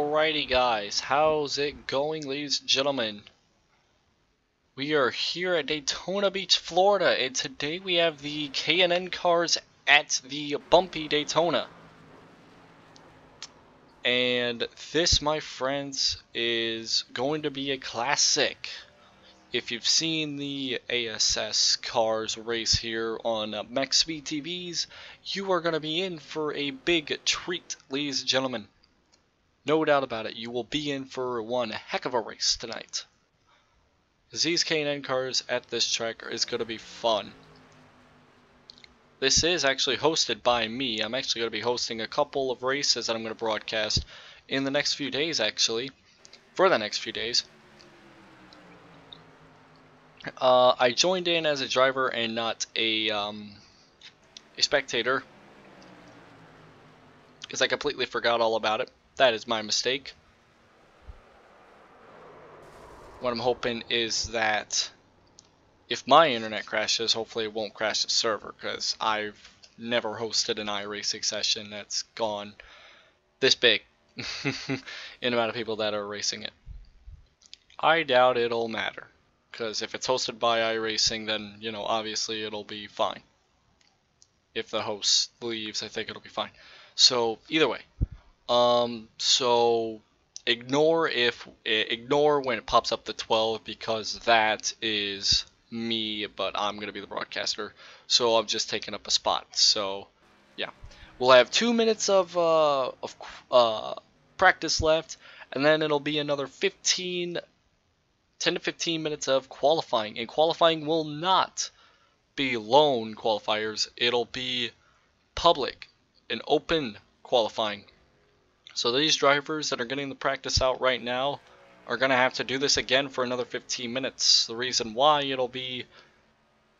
Alrighty guys, how's it going, ladies and gentlemen? We are here at Daytona Beach, Florida, and today we have the K&N cars at the bumpy Daytona. And this, my friends, is going to be a classic. If you've seen the ASS cars race here on Max Speed TVs, you are going to be in for a big treat, ladies and gentlemen. No doubt about it, you will be in for one heck of a race tonight. These K&N cars at this track is going to be fun. This is actually hosted by me. I'm actually going to be hosting a couple of races that I'm going to broadcast in the next few days, actually. For the next few days. I joined in as a driver and not a spectator, because I completely forgot all about it. That is my mistake. What I'm hoping is that if my internet crashes, hopefully it won't crash the server, because I've never hosted an iRacing session that's gone this big in the amount of people that are racing it. I doubt it'll matter, because if it's hosted by iRacing, then, you know, obviously it'll be fine. If the host leaves, I think it'll be fine. So, either way. So ignore when it pops up to 12, because that is me, but I'm gonna be the broadcaster, so I'm just taking up a spot. So yeah, we'll have 2 minutes of practice left, and then it'll be another 10 to 15 minutes of qualifying, and qualifying will not be lone qualifiers, it'll be public and open qualifying. So these drivers that are getting the practice out right now are going to have to do this again for another 15 minutes. The reason why it'll be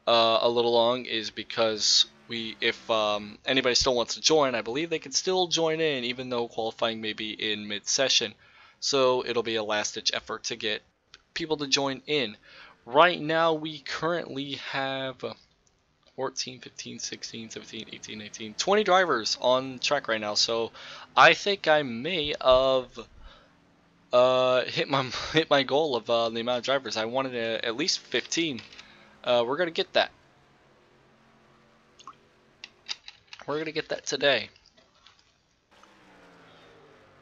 a little long is because if anybody still wants to join, I believe they can still join in even though qualifying may be in mid-session. So it'll be a last-ditch effort to get people to join in. Right now we currently have 14, 15, 16, 17, 18, 19, 20 drivers on track right now. So I think I may have hit my goal of the amount of drivers. I wanted at least 15. We're gonna get that. We're gonna get that today.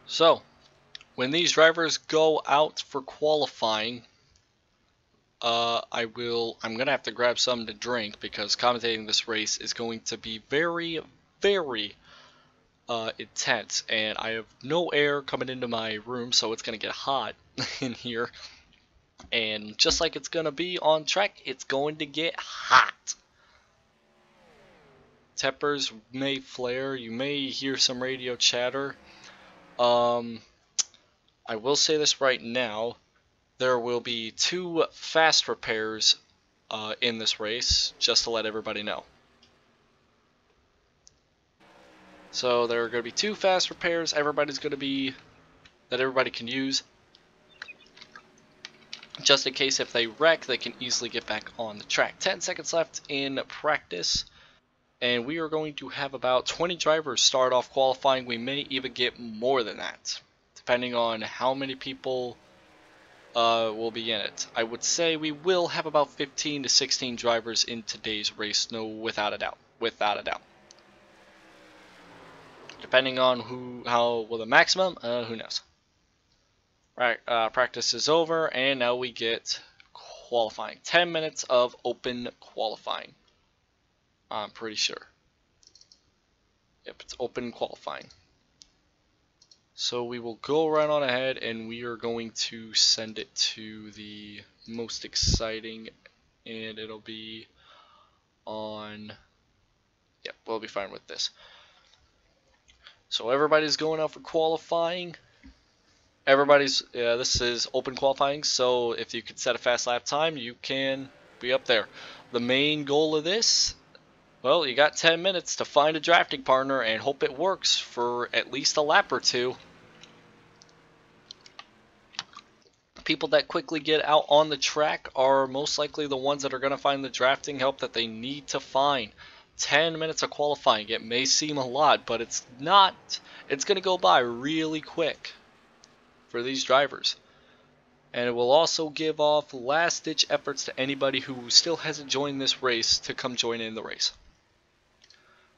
So when these drivers go out for qualifying, I'm gonna have to grab something to drink, because commentating this race is going to be very, very intense, and I have no air coming into my room, so it's gonna get hot in here. And just like it's gonna be on track, it's going to get hot. Tempers may flare. You may hear some radio chatter. I will say this right now. There will be 2 fast repairs in this race, just to let everybody know. So there are going to be 2 fast repairs that everybody can use. Just in case if they wreck, they can easily get back on the track. 10 seconds left in practice. And we are going to have about 20 drivers start off qualifying. We may even get more than that, depending on how many people will be in it. I would say we will have about 15 to 16 drivers in today's race, no, without a doubt. Depending on the maximum, who knows. Right, practice is over, and now we get qualifying. 10 minutes of open qualifying. I'm pretty sure. Yep, it's open qualifying. So we will go right on ahead, and we are going to send it to the most exciting, and it'll be on, yep, we'll be fine with this. So everybody's going out for qualifying. This is open qualifying, so if you could set a fast lap time, you can be up there. The main goal of this, well, you got 10 minutes to find a drafting partner and hope it works for at least a lap or 2. People that quickly get out on the track are most likely the ones that are going to find the drafting help that they need to find. 10 minutes of qualifying, it may seem a lot, but it's not. It's going to go by really quick. for these drivers. And it will also give off last-ditch efforts to anybody who still hasn't joined this race to come join in the race.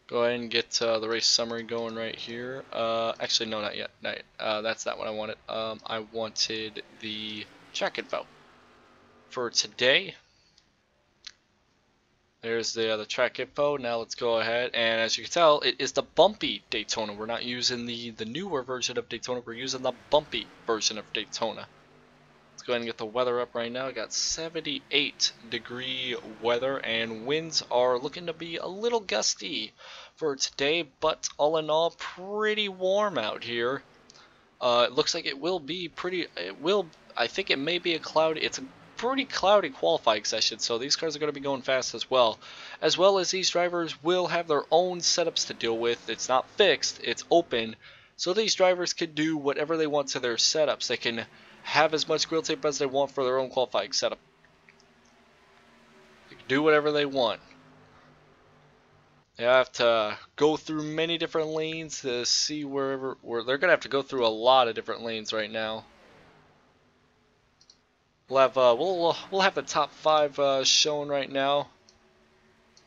Go ahead and get the race summary going right here. Actually, no, not yet. Not yet. That's not what I wanted. I wanted the track info for today. There's the track info. Now let's go ahead, and as you can tell, it is the bumpy Daytona. We're not using the newer version of Daytona. We're using the bumpy version of Daytona. Let's go ahead and get the weather up right now. I got 78-degree weather, and winds are looking to be a little gusty for today, but all in all, pretty warm out here. It looks like it will be pretty. I think it may be a cloudy. It's a pretty cloudy qualifying session, so these cars are going to be going fast as well as these drivers will have their own setups to deal with. It's not fixed, it's open, so these drivers can do whatever they want to their setups. They can have as much grill tape as they want for their own qualifying setup. They can do whatever they want. They have to go through many different lanes to see where they're going to have to go through a lot of different lanes right now. We'll have the top 5 shown right now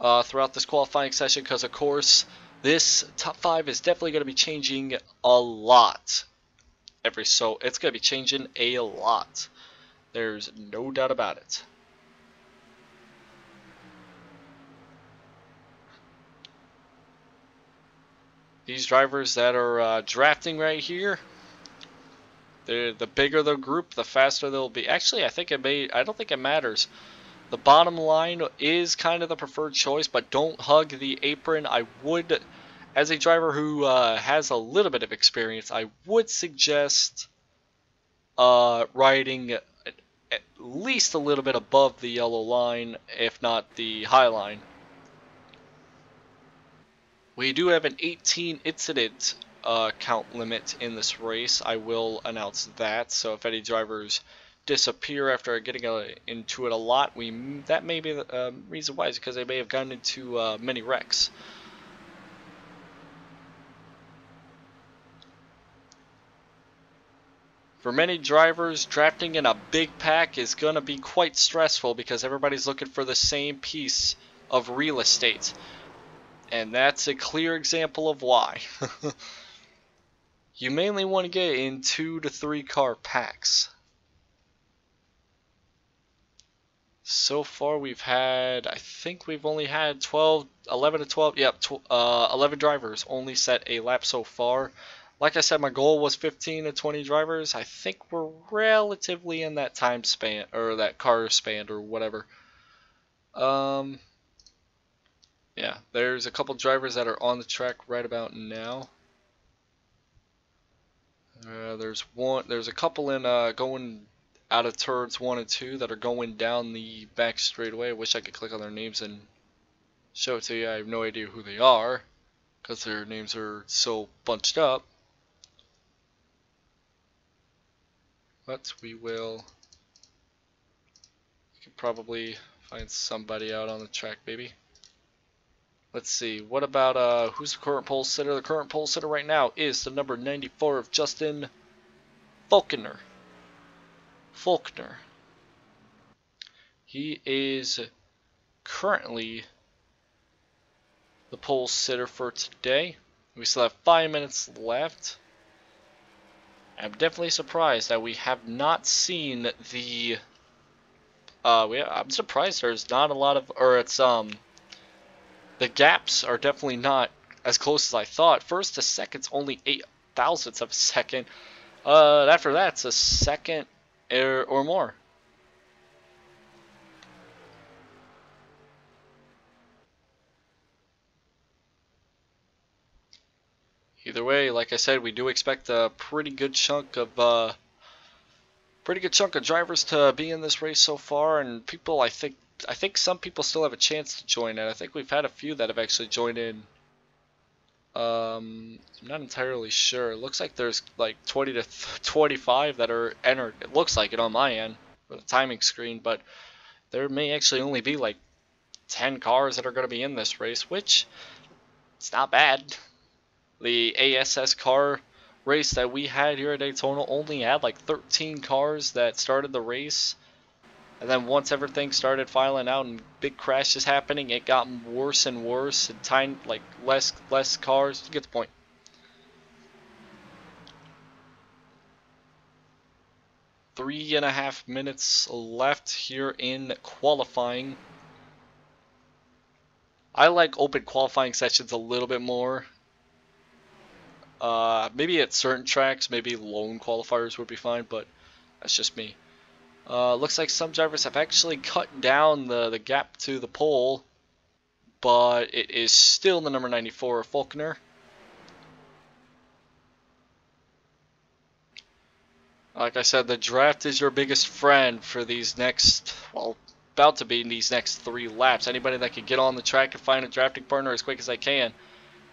throughout this qualifying session, because of course this top 5 is definitely going to be changing a lot. It's going to be changing a lot. There's no doubt about it. These drivers that are drafting right here, the bigger the group, the faster they'll be. Actually, I don't think it matters. The bottom line is kind of the preferred choice, but don't hug the apron. I would, as a driver who has a little bit of experience, I would suggest riding at least a little bit above the yellow line, if not the high line. We do have an 18 incident count limit in this race. I will announce that, so if any drivers disappear after getting into it a lot, that may be the reason why, is because they may have gotten into many wrecks. For many drivers, drafting in a big pack is going to be quite stressful because everybody's looking for the same piece of real estate. And that's a clear example of why. You mainly want to get in 2 to 3 car packs. So far I think we've only had 11 to 12, yep, 11 drivers only set a lap so far. Like I said, my goal was 15 to 20 drivers. I think we're relatively in that time span, or that car span, or whatever. Yeah, there's a couple drivers that are on the track right about now. There's a couple in going out of turns 1 and 2 that are going down the back straightaway. I wish I could click on their names and show it to you. I have no idea who they are because their names are so bunched up. But we can probably find somebody out on the track, maybe. Let's see, what about, who's the current pole sitter? The current pole sitter right now is the number 94 of Justin Faulkner. He is currently the pole sitter for today. We still have 5 minutes left. I'm definitely surprised that we have not seen the, I'm surprised there's not a lot of, or it's, the gaps are definitely not as close as I thought. First to second's only 8 thousandths of a second. After that, it's a second or more. Either way, like I said, we do expect a pretty good chunk of drivers to be in this race so far, and people, I think some people still have a chance to join in. I think we've had a few that have actually joined in. I'm not entirely sure. It looks like there's like 20 to 25 that are entered. It looks like it on my end for the timing screen, but there may actually only be like 10 cars that are going to be in this race, which it's not bad. The ASS car race that we had here at Daytona only had like 13 cars that started the race. And then once everything started filing out and big crashes happening, it got worse and worse. And tiny, like less cars. You get the point. Three and a half minutes left here in qualifying. I like open qualifying sessions a little bit more. Maybe at certain tracks, maybe lone qualifiers would be fine, but that's just me. Looks like some drivers have actually cut down the gap to the pole, but it is still the number 94 Faulkner. Like I said, the draft is your biggest friend for these next, well, about to be in these next 3 laps. Anybody that can get on the track and find a drafting partner as quick as they can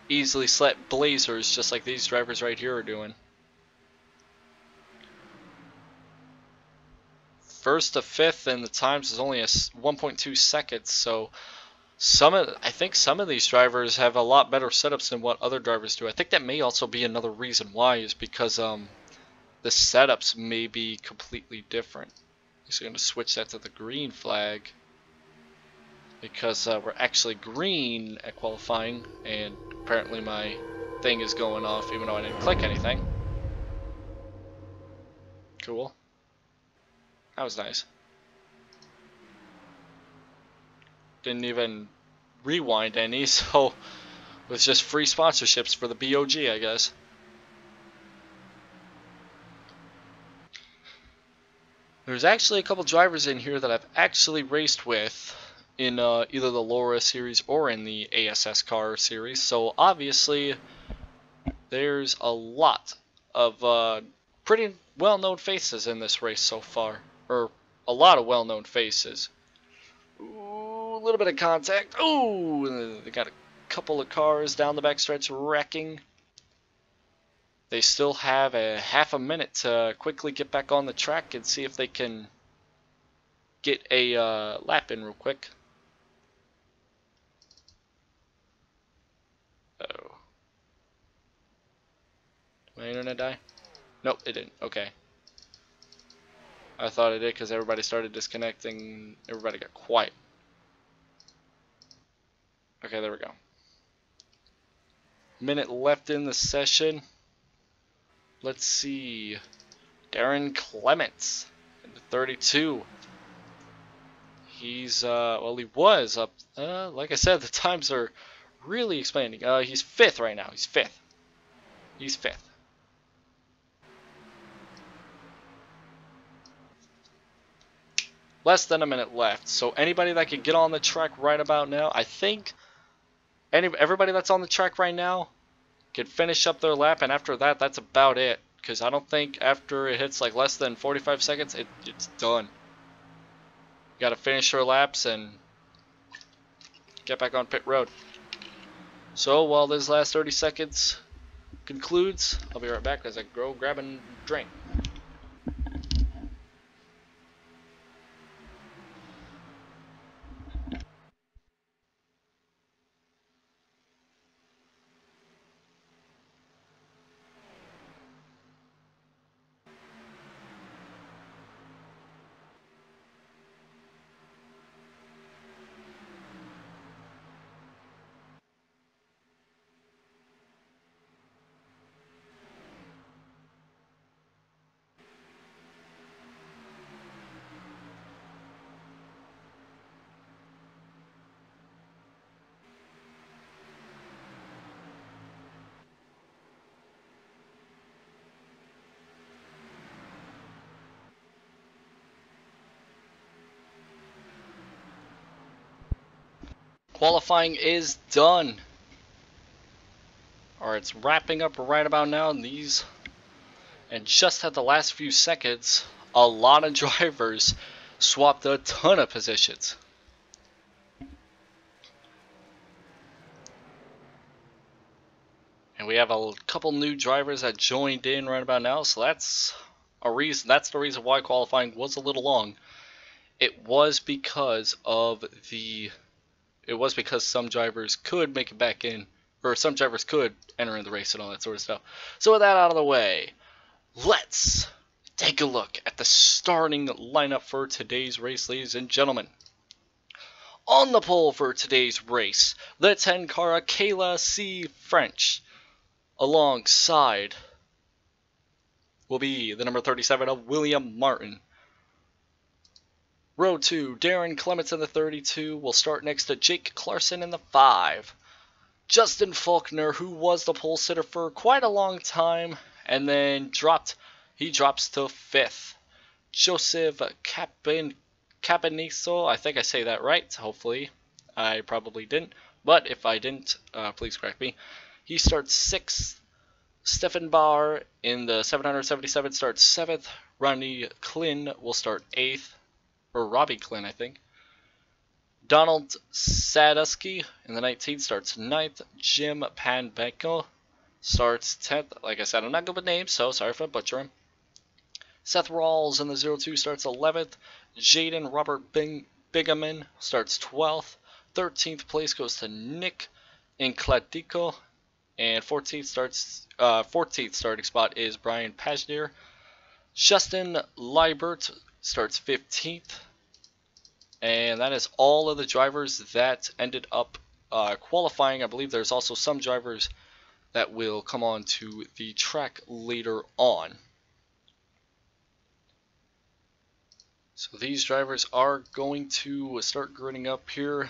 easily select blazers, just like these drivers right here are doing. First to fifth, and the times is only a 1.2 seconds. So I think some of these drivers have a lot better setups than what other drivers do. I think that may also be another reason why, is because the setups may be completely different. So I'm going to switch that to the green flag because we're actually green at qualifying, and apparently my thing is going off even though I didn't click anything. Cool. That was nice. Didn't even rewind any, so it was just free sponsorships for the BOG, I guess. There's actually a couple drivers in here that I've actually raced with in either the Laura series or in the ASS car series, so obviously there's a lot of pretty well-known faces in this race so far, or a lot of well-known faces. Ooh, a little bit of contact. Ooh, they got a couple of cars down the backstretch wrecking. They still have a half a minute to quickly get back on the track and see if they can get a lap in real quick. Uh-oh. Did my internet die? Nope, it didn't. Okay. I thought it did because everybody started disconnecting. Everybody got quiet. Okay, there we go. Minute left in the session. Let's see. Darren Clements in the 32. He's well, he was up. Like I said, the times are really expanding. He's 5th right now. He's 5th. He's 5th. Less than a minute left. So anybody that can get on the track right about now, I think everybody that's on the track right now can finish up their lap, and after that, that's about it. Because I don't think after it hits like less than 45 seconds, it's done. You gotta finish your laps and get back on pit road. So while this last 30 seconds concludes, I'll be right back as I go grab a drink. Qualifying is done. Or it's wrapping up right about now. And just at the last few seconds, a lot of drivers swapped a ton of positions. And we have a couple new drivers that joined in right about now, so that's the reason why qualifying was a little long. It was because some drivers could make it back in or some drivers could enter in the race and all that sort of stuff. So with that out of the way, let's take a look at the starting lineup for today's race, ladies and gentlemen. On the pole for today's race, the 10 car Kayla C. French, alongside will be the number 37 of William Martin. Row 2, Darren Clements in the 32 will start next to Jake Clarkson in the 5. Justin Faulkner, who was the pole sitter for quite a long time, and then drops to 5th. Joseph Capaniso, I think I say that right, hopefully. I probably didn't, but if I didn't, please correct me. He starts 6th. Stefan Barr in the 777 starts 7th. Ronnie Klin will start 8th. Or Robbie Klin, I think. Donald Sadusky in the 19th starts 9th. Jim Panbenko starts 10th. Like I said, I'm not good with names, so sorry if I butcher him. Seth Rawls in the 02 starts 11th. Jaden Robert Bigaman starts 12th. 13th place goes to Nick Incladico. And 14th starting spot is Brian Pajdir. Justin Liebert starts 15th. And that is all of the drivers that ended up qualifying. I believe there's also some drivers that will come on to the track later on. So these drivers are going to start griding up here.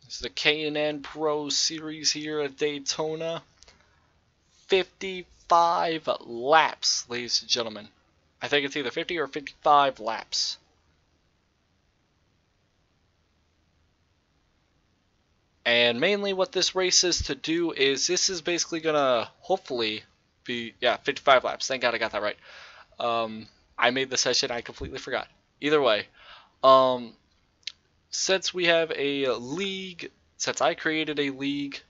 This is the K&N Pro Series here at Daytona. 55 laps, ladies and gentlemen. I think it's either 50 or 55 laps. And mainly what this race is to do is this is basically going to hopefully be, 55 laps. Thank God I got that right. I made the session, I completely forgot. Either way, since we have a league, since I created a league,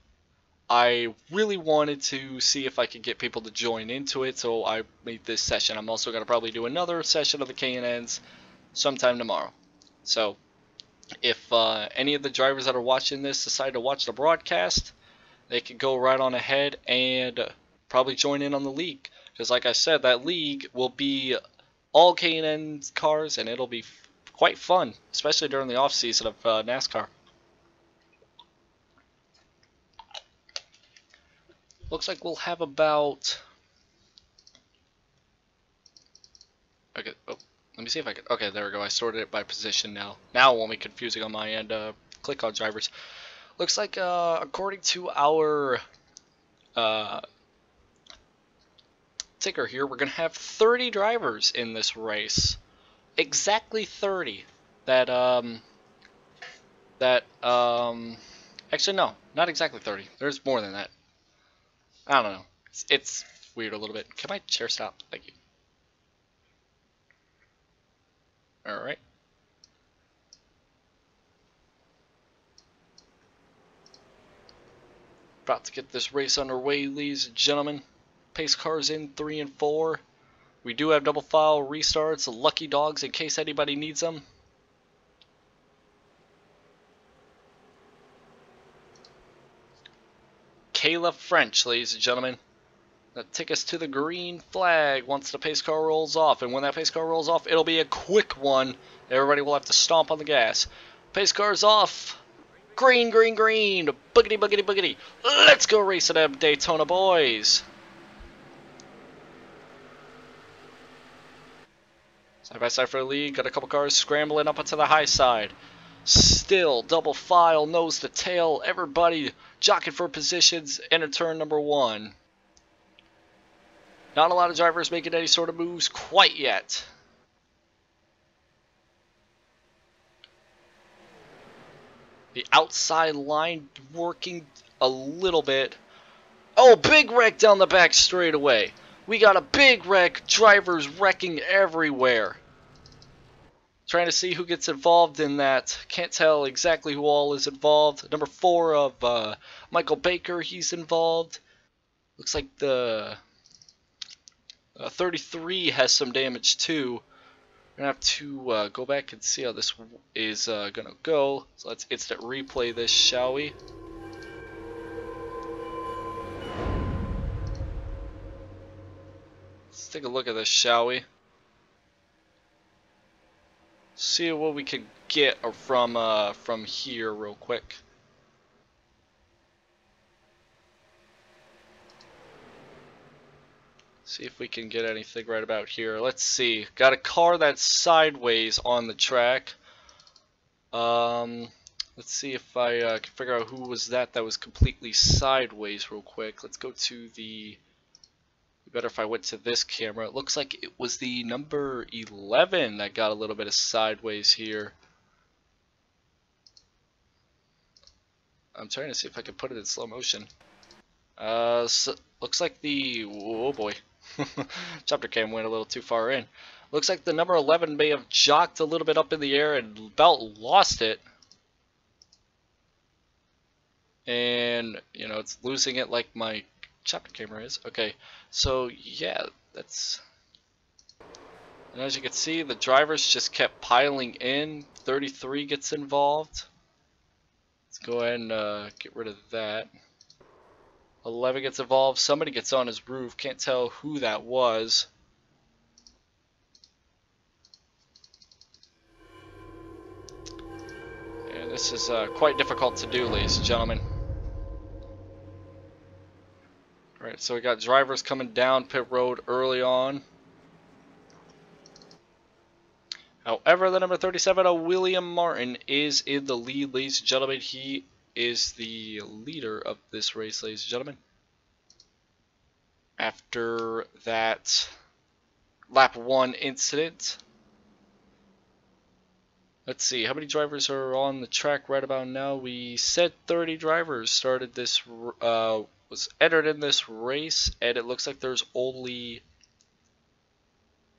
I really wanted to see if I could get people to join into it, so I made this session. I'm also going to probably do another session of the K&Ns sometime tomorrow. So, if any of the drivers that are watching this decide to watch the broadcast, they can go right on ahead and probably join in on the league. Because like I said, that league will be all K&N cars, and it'll be quite fun, especially during the off-season of NASCAR. Looks like we'll have about... Okay, oh, let me see if I can... Okay, there we go. I sorted it by position now. Now it won't be confusing on my end. Click on drivers. Looks like, according to our ticker here, we're going to have 30 drivers in this race. Exactly 30. Actually, no. Not exactly 30. There's more than that. I don't know. It's weird a little bit. Can my chair stop? Thank you. Alright. About to get this race underway, ladies and gentlemen. Pace cars in 3 and 4. We do have double file restarts, lucky dogs in case anybody needs them. Kayla French, ladies and gentlemen. That take us to the green flag once the pace car rolls off. And when that pace car rolls off, it'll be a quick one. Everybody will have to stomp on the gas. Pace car's off. Green, green, green. Boogity, boogity, boogity. Let's go racing at Daytona, boys. Side by side for the lead. Got a couple cars scrambling up onto the high side. Still double file, nose to tail. Everybody jockeying for positions. Enter turn number 1. Not a lot of drivers making any sort of moves quite yet. The outside line working a little bit. Oh, big wreck down the back straightaway. We got a big wreck. Drivers wrecking everywhere. Trying to see who gets involved in that. Can't tell exactly who all is involved. Number 4 of Michael Baker, he's involved. Looks like the 33 has some damage too. gonna have to go back and see how this is gonna go. So let's instant replay this, shall we? Let's take a look at this, shall we? See what we can get from here real quick. See if we can get anything right about here. Let's see. Got a car that's sideways on the track. Let's see if I can figure out who was that was completely sideways real quick. Let's go to the... Better if I went to this camera. It looks like it was the number 11 that got a little bit of sideways here. I'm trying to see if I can put it in slow motion. So, looks like the... Oh boy. Chopper cam went a little too far in. Looks like the number 11 may have jocked a little bit up in the air and about lost it. And, you know, it's losing it like my chopper camera is. Okay, so yeah, that's... And as you can see, the drivers just kept piling in. 33 gets involved. Let's go ahead and get rid of that. 11 gets involved. Somebody gets on his roof. Can't tell who that was. And this is quite difficult to do, ladies and gentlemen. Alright, so we got drivers coming down pit road early on. However, the number 37, William Martin, is in the lead, ladies and gentlemen. He is the leader of this race, ladies and gentlemen. After that lap 1 incident. Let's see, how many drivers are on the track right about now? We said 30 drivers started this, was entered in this race, and it looks like there's only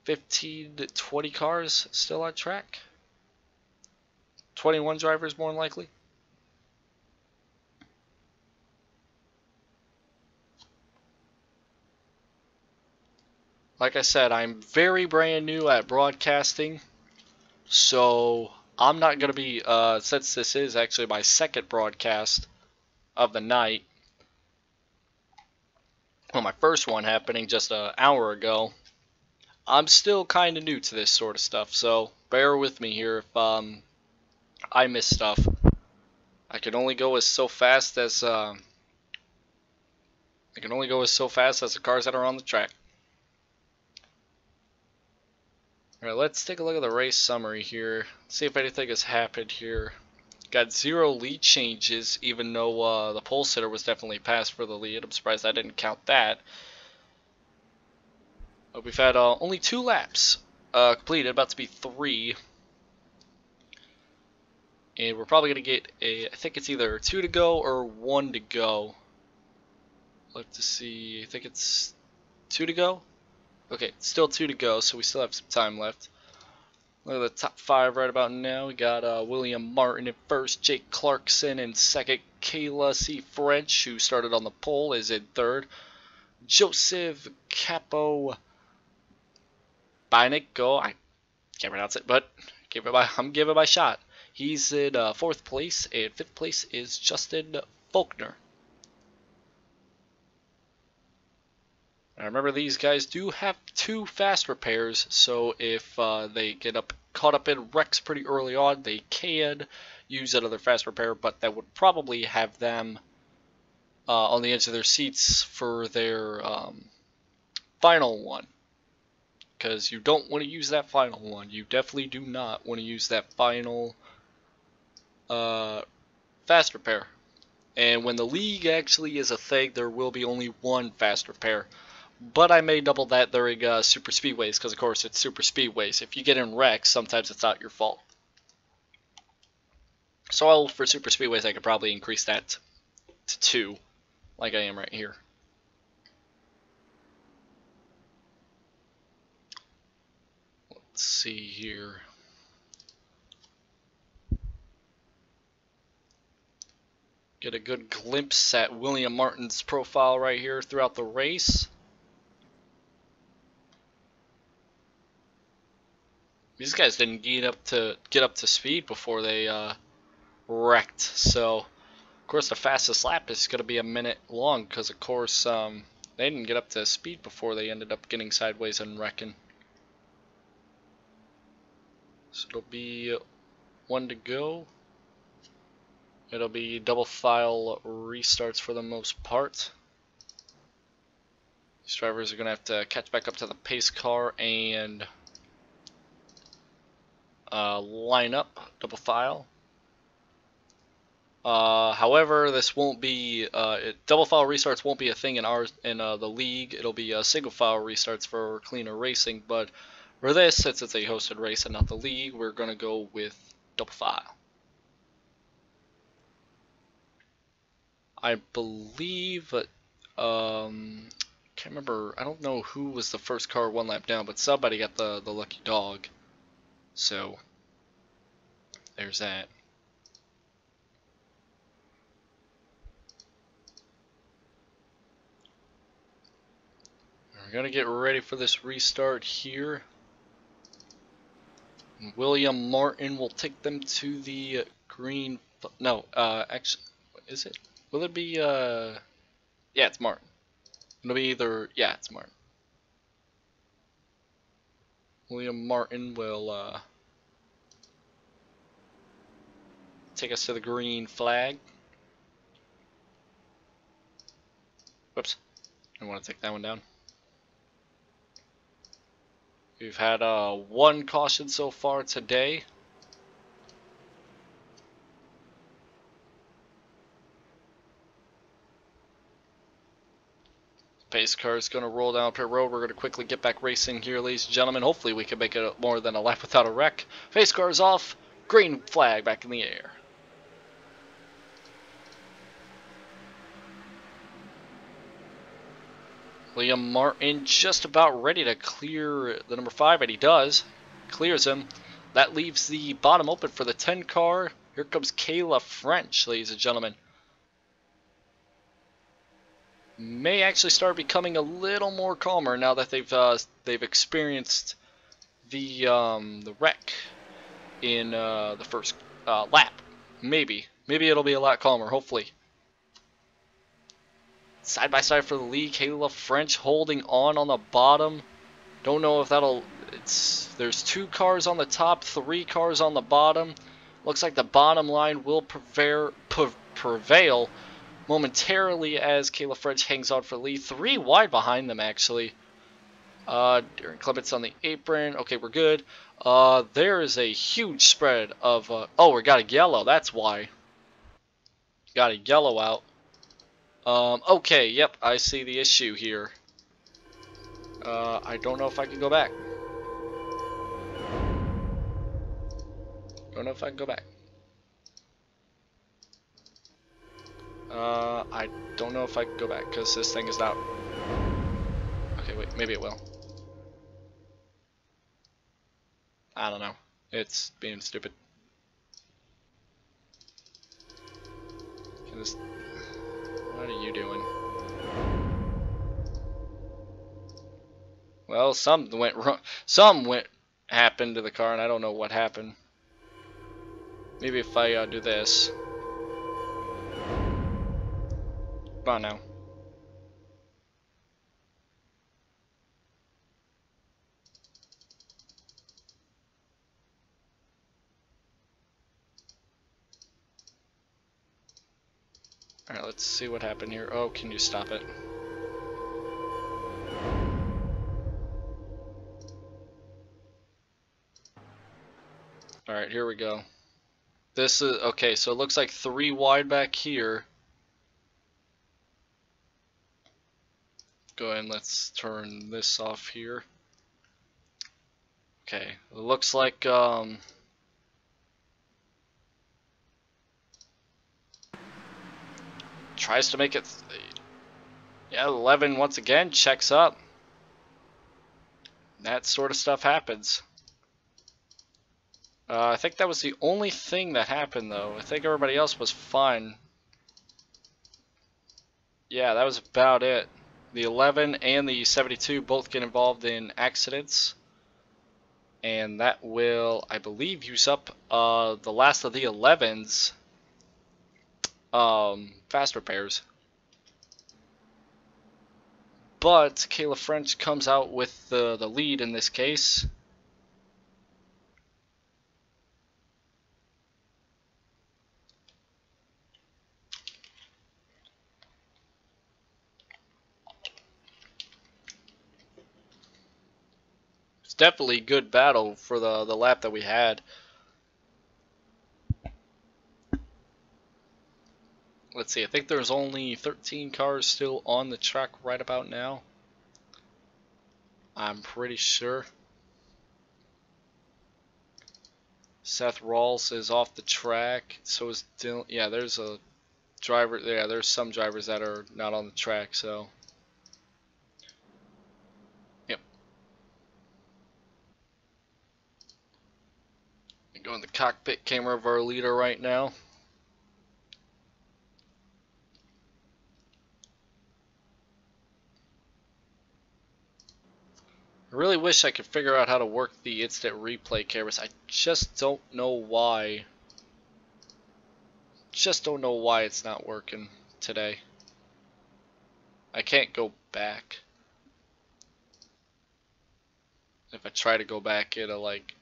15 to 20 cars still on track. 21 drivers more than likely. Like I said, I'm very brand new at broadcasting, so I'm not going to be, since this is actually my second broadcast of the night, well, my first one happening just an hour ago, I'm still kind of new to this sort of stuff, so bear with me here if I miss stuff. I can only go as so fast as the cars that are on the track. Alright, let's take a look at the race summary here. See if anything has happened here. Got 0 lead changes, even though the pole sitter was definitely passed for the lead. I'm surprised I didn't count that. But we've had only 2 laps completed, about to be 3. And we're probably going to get I think it's either 2 to go or 1 to go. Let's see, I think it's 2 to go. Okay, still 2 to go, so we still have some time left. Look at the top 5 right about now. We got William Martin in first, Jake Clarkson in second, Kayla C. French, who started on the pole, is in third. Joseph Capo Binico, I can't pronounce it, but I'm giving my shot. He's in 4th place, and 5th place is Justin Faulkner. Now remember, these guys do have 2 fast repairs, so if they get caught up in wrecks pretty early on, they can use another fast repair, but that would probably have them on the edge of their seats for their final one. Because you don't want to use that final one. You definitely do not want to use that final fast repair. And when the league actually is a thing, there will be only 1 fast repair. But I may double that during super speedways, because of course it's super speedways. If you get in wrecks, sometimes it's not your fault. So for super speedways, I could probably increase that to 2, like I am right here. Let's see here. Get a good glimpse at William Martin's profile right here throughout the race. These guys didn't get up to speed before they wrecked. So of course the fastest lap is going to be a minute long because of course they didn't get up to speed before they ended up getting sideways and wrecking. So it'll be one to go. It'll be double file restarts for the most part. These drivers are going to have to catch back up to the pace car and line up, double file. However, this won't be double file restarts won't be a thing in the league. It'll be single file restarts for cleaner racing. But for this, since it's a hosted race and not the league, we're going to go with double file. I believe, can't remember, I don't know who was the first car one lap down, but somebody got the lucky dog. So, there's that. We're going to get ready for this restart here. And William Martin will take them to the green, no, actually, is it? Will it be, yeah, it's Martin. It'll be either, yeah, it's Martin. William Martin will take us to the green flag. Whoops, I want to take that one down. We've had one caution so far today. Pace car is going to roll down pit road. We're going to quickly get back racing here, ladies and gentlemen. Hopefully we can make it more than a lap without a wreck. Pace car is off. Green flag back in the air. Liam Martin just about ready to clear the number 5, and he does. Clears him. That leaves the bottom open for the 10 car. Here comes Kayla French, ladies and gentlemen. May actually start becoming a little more calmer now that they've experienced the wreck in the first lap. Maybe it'll be a lot calmer. Hopefully. Side by side for the lead, Kayla French holding on the bottom. Don't know if that'll. There's 2 cars on the top, 3 cars on the bottom. Looks like the bottom line will prevail momentarily as Kayla French hangs on for the lead. 3 wide behind them, actually. Darren Clements on the apron. Okay, we're good. There is a huge spread of... oh, we got a yellow. That's why. Got a yellow out. Okay, yep, I see the issue here. I don't know if I can go back. Don't know if I can go back. I don't know if I can go back because this thing is not. Okay, wait, maybe it will. I don't know. It's being stupid. Can this... What are you doing? Well, something went wrong. Happened to the car, and I don't know what happened. Maybe if I do this. Come on now. Alright, let's see what happened here. Oh, can you stop it? Alright, here we go. This is, okay, so it looks like 3 wide back here. Go ahead and let's turn this off here. Okay, it looks like, tries to make it, yeah, 11 once again, checks up. That sort of stuff happens. I think that was the only thing that happened, though. I think everybody else was fine. Yeah, that was about it. The 11 and the 72 both get involved in accidents. And that will, I believe, use up the last of the 11's fast repairs. But Kayla French comes out with the lead in this case. It's definitely a good battle for the lap that we had. Let's see, I think there's only 13 cars still on the track right about now. I'm pretty sure. Seth Rawls is off the track. So is Dylan. Yeah, there's a driver. Yeah, there's some drivers that are not on the track. So, yep. Go in the cockpit camera of our leader right now. I really wish I could figure out how to work the instant replay cameras. I just don't know why. Just don't know why it's not working today. I can't go back. If I try to go back, it'll like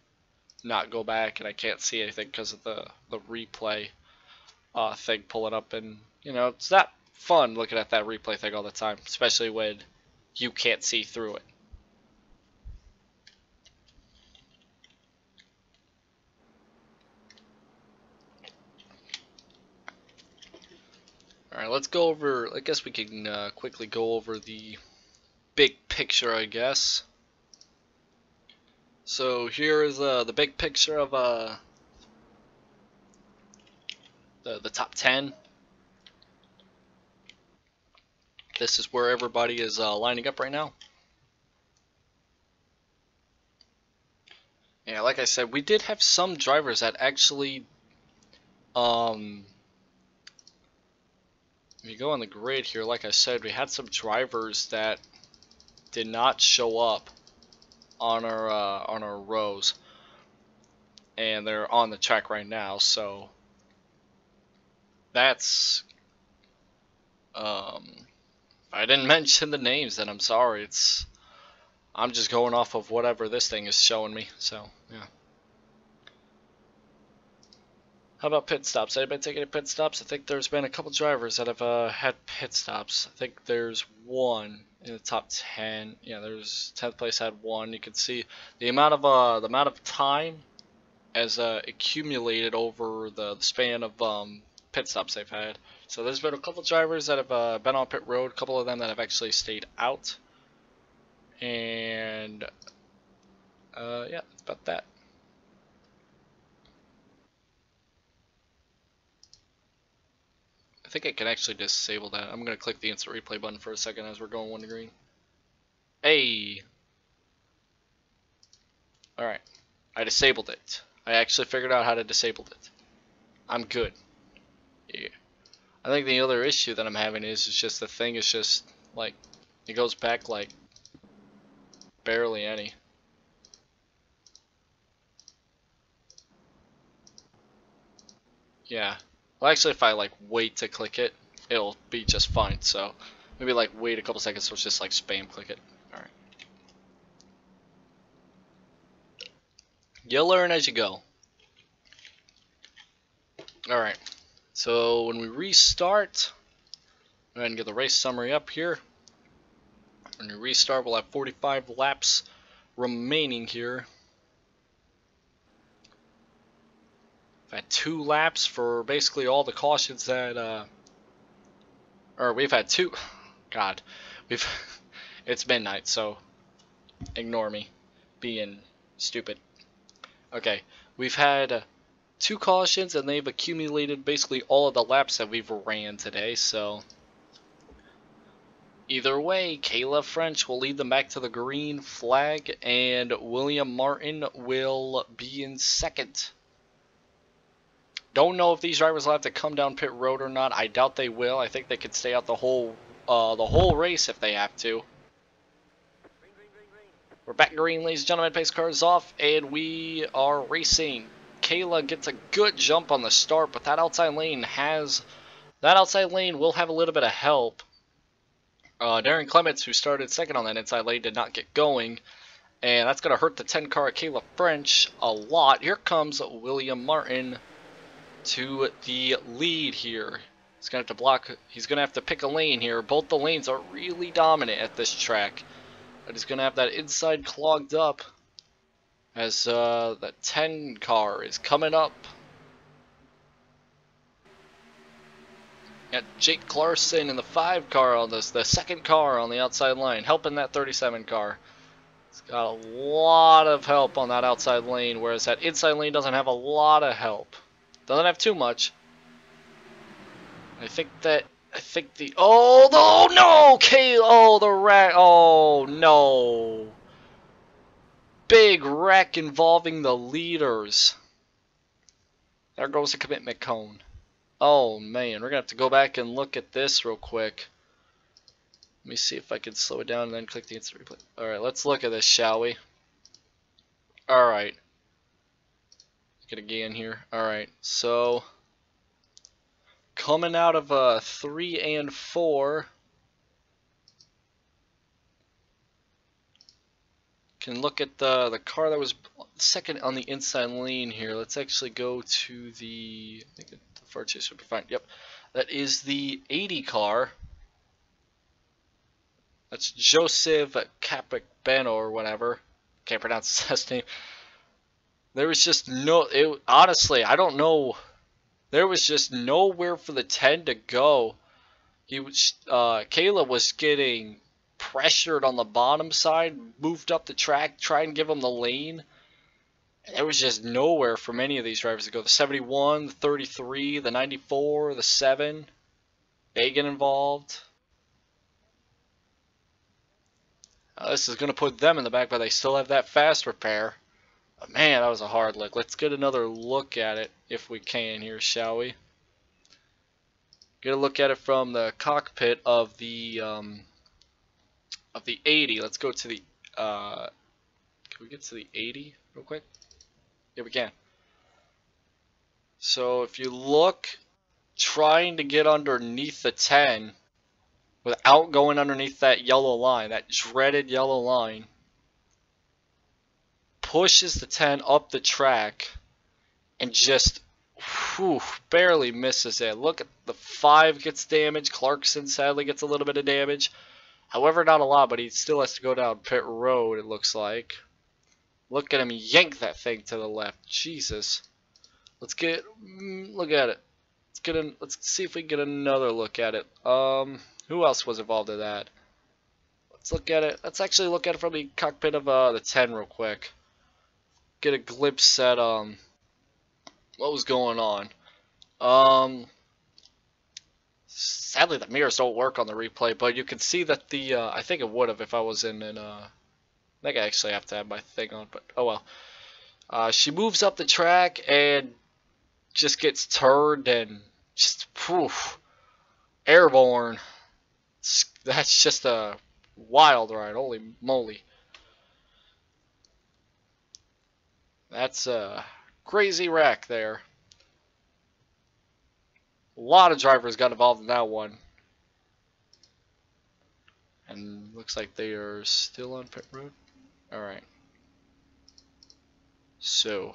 not go back, and I can't see anything because of the replay thing pulling up. And you know, it's not fun looking at that replay thing all the time, especially when you can't see through it. Alright, let's go over, I guess we can quickly go over the big picture, I guess. So here is the big picture of the top 10. This is where everybody is lining up right now. Yeah, like I said, we did have some drivers that actually, if you go on the grid here, like I said, we had some drivers that did not show up on our rows, and they're on the track right now. So that's if I didn't mention the names, then I'm sorry. I'm just going off of whatever this thing is showing me. So yeah. How about pit stops? Anybody take any pit stops? I think there's been a couple drivers that have had pit stops. I think there's one in the top 10. Yeah, there's 10th place had one. You can see the amount of time has accumulated over the span of pit stops they've had. So there's been a couple drivers that have been on pit road. A couple of them that have actually stayed out. And yeah, that's about that. I think I can actually disable that. I'm going to click the instant replay button for a second as we're going 1 to green. Hey! Alright. I disabled it. I actually figured out how to disable it. I'm good. Yeah. I think the other issue that I'm having is just the thing is just, like, it goes back, like, barely any. Yeah. Well, actually, if I like wait to click it, it'll be just fine. So maybe like wait a couple seconds, so it's just like spam click it. All right. You'll learn as you go. All right. So when we restart, go ahead and get the race summary up here. When we restart, we'll have 45 laps remaining here. I've had 2 laps for basically all the cautions that, or we've had 2. God, it's midnight, so ignore me being stupid. Okay, we've had 2 cautions, and they've accumulated basically all of the laps that we've ran today. So either way, Kayla French will lead them back to the green flag, and William Martin will be in second. Don't know if these drivers will have to come down pit road or not. I doubt they will. I think they could stay out the whole race if they have to. We're back green, ladies and gentlemen. Pace cars off, and we are racing. Kayla gets a good jump on the start, but that outside lane will have a little bit of help. Darren Clements, who started second on that inside lane, did not get going, and that's going to hurt the 10 car at Kayla French a lot. Here comes William Martin to the lead here. He's going to have to block. He's going to have to pick a lane here. Both the lanes are really dominant at this track. But he's going to have that inside clogged up as that 10 car is coming up. Got Jake Clarkson in the 5 car on this, the second car on the outside line, helping that 37 car. It's got a lot of help on that outside lane, whereas that inside lane doesn't have a lot of help. Doesn't have too much. I think the oh no, the wreck, oh no, big wreck involving the leaders. There goes the commitment cone. Oh man, we're gonna have to go back and look at this real quick. Let me see if I can slow it down and then click the instant replay. Alright, let's look at this, shall we? Alright. Get again here. Alright, so coming out of 3 and 4, can look at the car that was second on the inside lane here. Let's actually go to the, I think the far chase would be fine. Yep, that is the 80 car. That's Joseph Capicbeno or whatever. Can't pronounce his last name. There was just no, honestly, I don't know. There was just nowhere for the 10 to go. Kayla was getting pressured on the bottom side, moved up the track, try and give him the lane. And there was just nowhere for many of these drivers to go. The 71, the 33, the 94, the 7. They get involved. This is going to put them in the back, but they still have that fast repair. But man, that was a hard look. Let's get another look at it if we can here, shall we? Get a look at it from the cockpit of the 80. Let's go to the can we get to the 80 real quick? Yeah, we can. So if you look, trying to get underneath the 10 without going underneath that yellow line, that dreaded yellow line, pushes the 10 up the track and just barely misses it. Look at the 5 gets damaged. Clarkson sadly gets a little bit of damage. However, not a lot, but he still has to go down pit road, it looks like. Look at him yank that thing to the left. Jesus. Let's get look at it. Let's see if we can get another look at it. Who else was involved in that? Let's look at it. Let's actually look at it from the cockpit of the 10 real quick. Get a glimpse at what was going on. Sadly, the mirrors don't work on the replay, but you can see that the I think it would have if I was in I think I actually have to have my thing on, but oh well. She moves up the track and just gets turned and just airborne. That's just a wild ride. Holy moly. That's a crazy wreck there. A lot of drivers got involved in that one. And looks like they are still on pit road. Alright. So,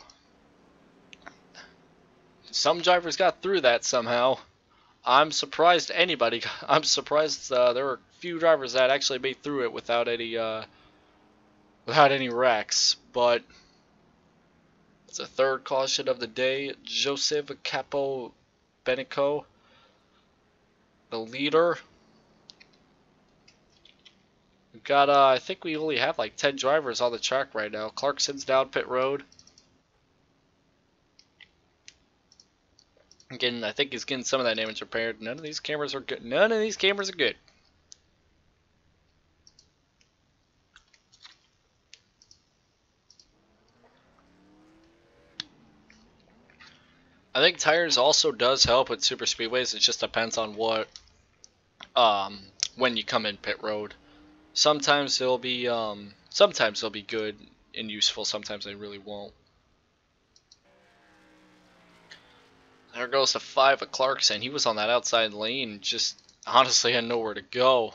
some drivers got through that somehow. I'm surprised anybody. I'm surprised there were a few drivers that actually made through it without any wrecks. But it's a third caution of the day. Joseph Capicbeno, the leader. We've got I think we only have like 10 drivers on the track right now. Clarkson's down pit road. Again, I think he's getting some of that damage repaired. None of these cameras are good. None of these cameras are good. I think tires also does help with super speedways. It just depends on what when you come in pit road. Sometimes there'll be Sometimes they'll be good and useful, sometimes they really won't. There goes the 5 of Clarkson. He was on that outside lane, just honestly had nowhere to go.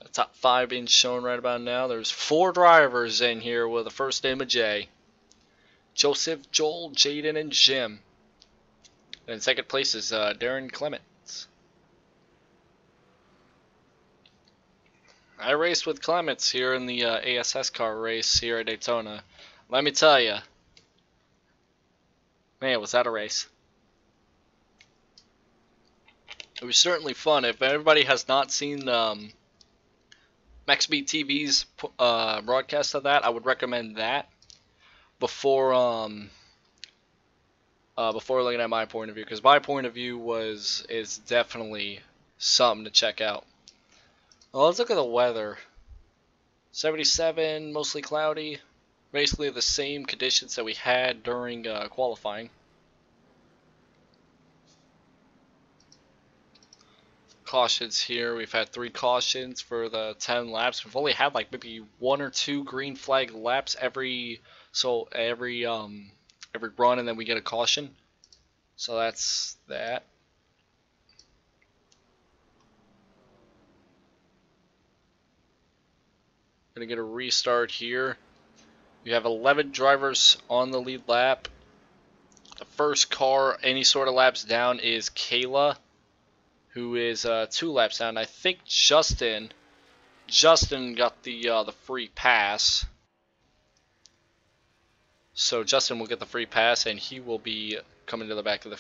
The top 5 being shown right about now. There's 4 drivers in here with the first name of J. Joseph, Joel, Jaden, and Jim. And in second place is Darren Clements. I raced with Clements here in the ASS car race here at Daytona. Let me tell you, man, was that a race. It was certainly fun. If everybody has not seen MaxBeat TV's broadcast of that, I would recommend that before looking at my point of view, because my point of view is definitely something to check out. Well, let's look at the weather. 77, mostly cloudy. Basically the same conditions that we had during qualifying. Cautions here. We've had 3 cautions for the 10 laps. We've only had like maybe 1 or 2 green flag laps every run, and then we get a caution. So that's that. Gonna get a restart here. We have 11 drivers on the lead lap. The first car any sort of laps down is Kayla, who is 2 laps down. I think Justin got the free pass. So Justin will get the free pass, and he will be coming to the back of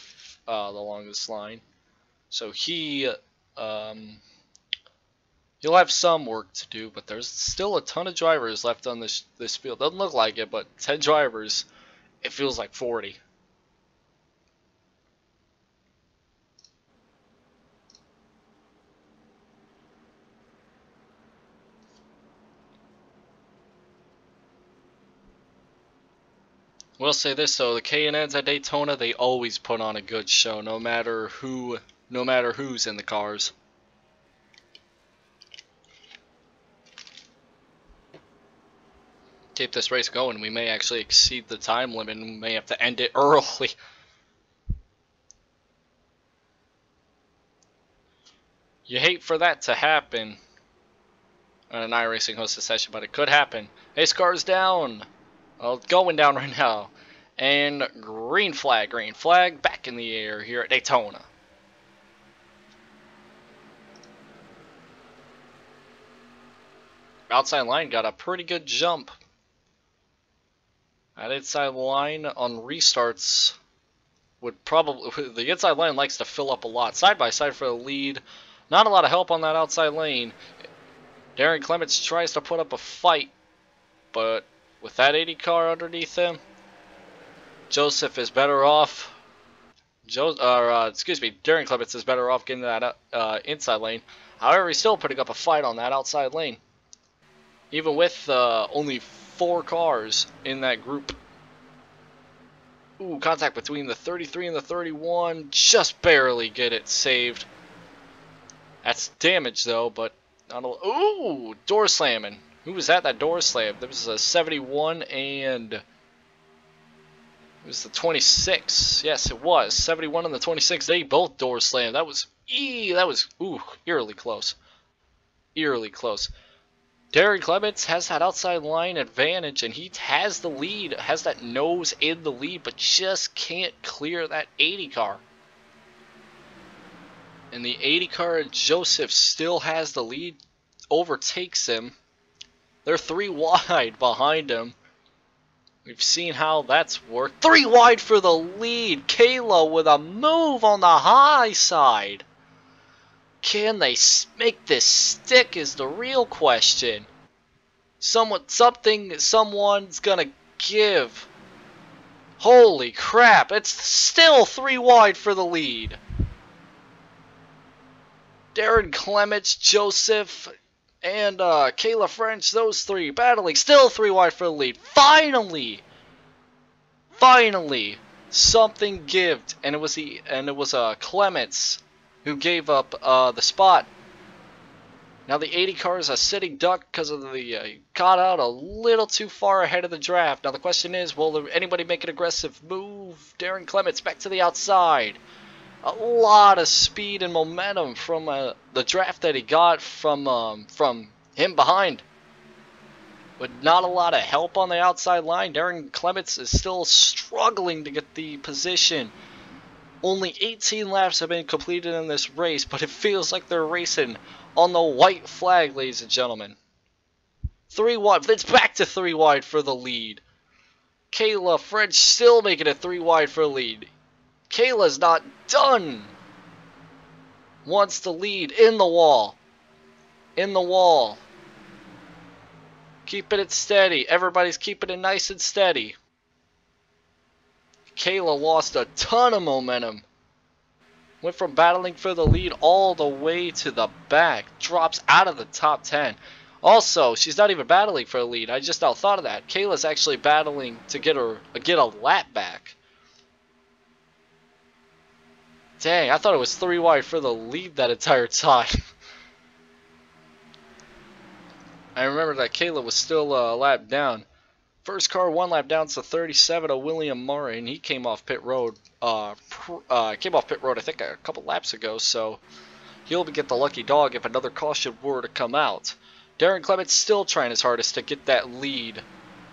the longest line. So he'll have some work to do, but there's still a ton of drivers left on this field. Doesn't look like it, but 10 drivers, it feels like 40. We'll say this though, the K&Ns at Daytona, they always put on a good show, no matter who's in the cars. Keep this race going, we may actually exceed the time limit and we may have to end it early. You hate for that to happen on an iRacing hosted session, but it could happen. Ace car's down. Well, it's going down right now. And green flag back in the air here at Daytona. Outside line got a pretty good jump. That inside line on restarts would probably, the inside line likes to fill up a lot. Side by side for the lead. Not a lot of help on that outside lane. Darren Clements tries to put up a fight, but with that 80 car underneath him, Joseph is better off. Darren Clements is better off getting that inside lane. However, he's still putting up a fight on that outside lane, even with only 4 cars in that group. Ooh, contact between the 33 and the 31. Just barely get it saved. That's damage though, but not a. Ooh, door slamming. Who was that door slammed? There was a 71 and it was the 26. Yes, it was 71 and the 26. They both door slammed. That was eerily close. Eerily close. Darren Clements has that outside line advantage, and he has the lead, has that nose in the lead, but just can't clear that 80 car. And the 80 car, Joseph still has the lead, overtakes him. They're 3 wide behind him. We've seen how that's worked. 3 wide for the lead. Kayla with a move on the high side. Can they make this stick is the real question. Someone's gonna give. Holy crap, it's still 3 wide for the lead. Darren Clements, Joseph, and Kayla French, those 3 battling, still 3 wide for the lead. Finally, something gived, and it was Clements who gave up the spot. Now the 80 car is a sitting duck because of the got out a little too far ahead of the draft. Now the question is, will anybody make an aggressive move? Darren Clements back to the outside. A lot of speed and momentum from the draft that he got from him behind. But not a lot of help on the outside line. Darren Clements is still struggling to get the position. Only 18 laps have been completed in this race, but it feels like they're racing on the white flag, ladies and gentlemen. 3 wide. It's back to 3 wide for the lead. Kayla French still making it 3 wide for the lead. Kayla's not done. Wants the lead in the wall. In the wall. Keeping it steady. Everybody's keeping it nice and steady. Kayla lost a ton of momentum. Went from battling for the lead all the way to the back. Drops out of the top 10. Also, she's not even battling for the lead. I just now thought of that. Kayla's actually battling to get a lap back. Dang, I thought it was 3 wide for the lead that entire time. I remember that Kayla was still a lap down. First car 1 lap down to 37 of William Murray, and he came off pit road. I think a couple laps ago, so he'll get the lucky dog if another caution were to come out. Darren Clements still trying his hardest to get that lead.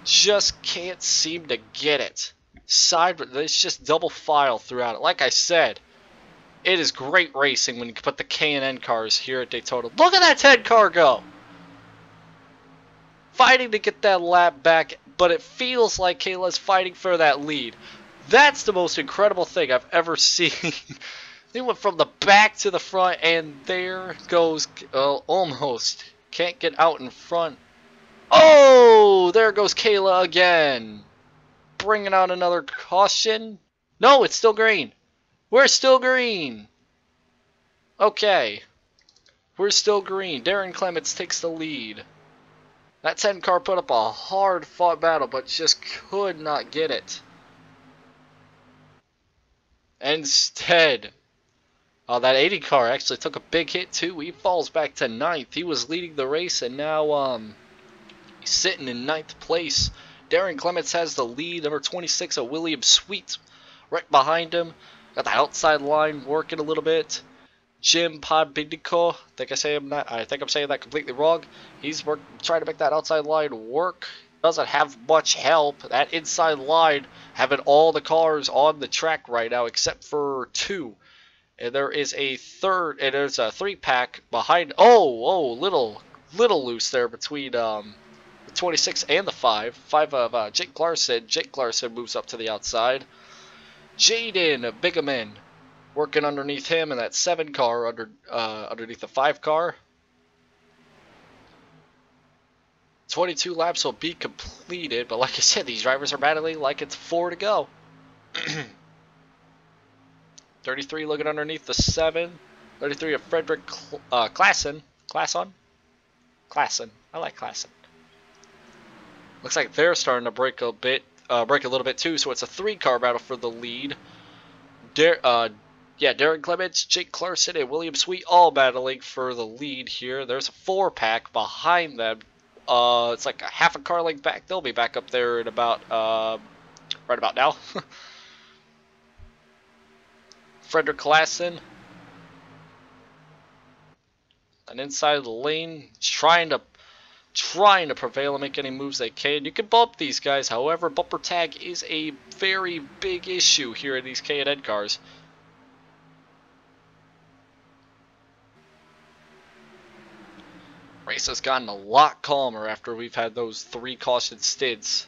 Just can't seem to get it. It's just double file throughout it. Like I said, it is great racing when you put the K&N cars here at Daytona. Look at that 10 car go! Fighting to get that lap back, but it feels like Kayla's fighting for that lead. That's the most incredible thing I've ever seen. They went from the back to the front, and there goes, almost. Can't get out in front. Oh, there goes Kayla again. Bringing out another caution. No, it's still green. We're still green. Okay. We're still green. Darren Clements takes the lead. That 10 car put up a hard fought battle, but just could not get it. Instead, that 80 car actually took a big hit too. He falls back to 9th. He was leading the race, and now he's sitting in 9th place. Darren Clements has the lead. Number 26 of William Sweet right behind him. Got the outside line working a little bit. Jim Podbidiko, I think I'm saying that completely wrong. He's trying to make that outside line work. Doesn't have much help. That inside line having all the cars on the track right now except for 2. And there is a 3-pack behind. Little loose there between the 26 and the 5. 5 of Jake Larson. Jake Larson moves up to the outside. Jaden Bigaman working underneath him in that 7 car underneath the 5 car. 22 laps will be completed, but like I said, these drivers are battling like it's 4 to go. 33 looking underneath the 7. 33 of Frederick Klassen. Klassen? I like Klassen. Looks like they're starting to break a little bit too, so it's a 3-car battle for the lead. Darren Clements, Jake Clarkson, and William Sweet all battling for the lead here. There's a 4-pack behind them. It's like a half a car length back. They'll be back up there in about right about now. Frederick Klassen, an inside the lane, trying to prevail and make any moves they can. You can bump these guys, however, bumper tag is a very big issue here in these K&N cars. Race has gotten a lot calmer after we've had those 3 caution stints.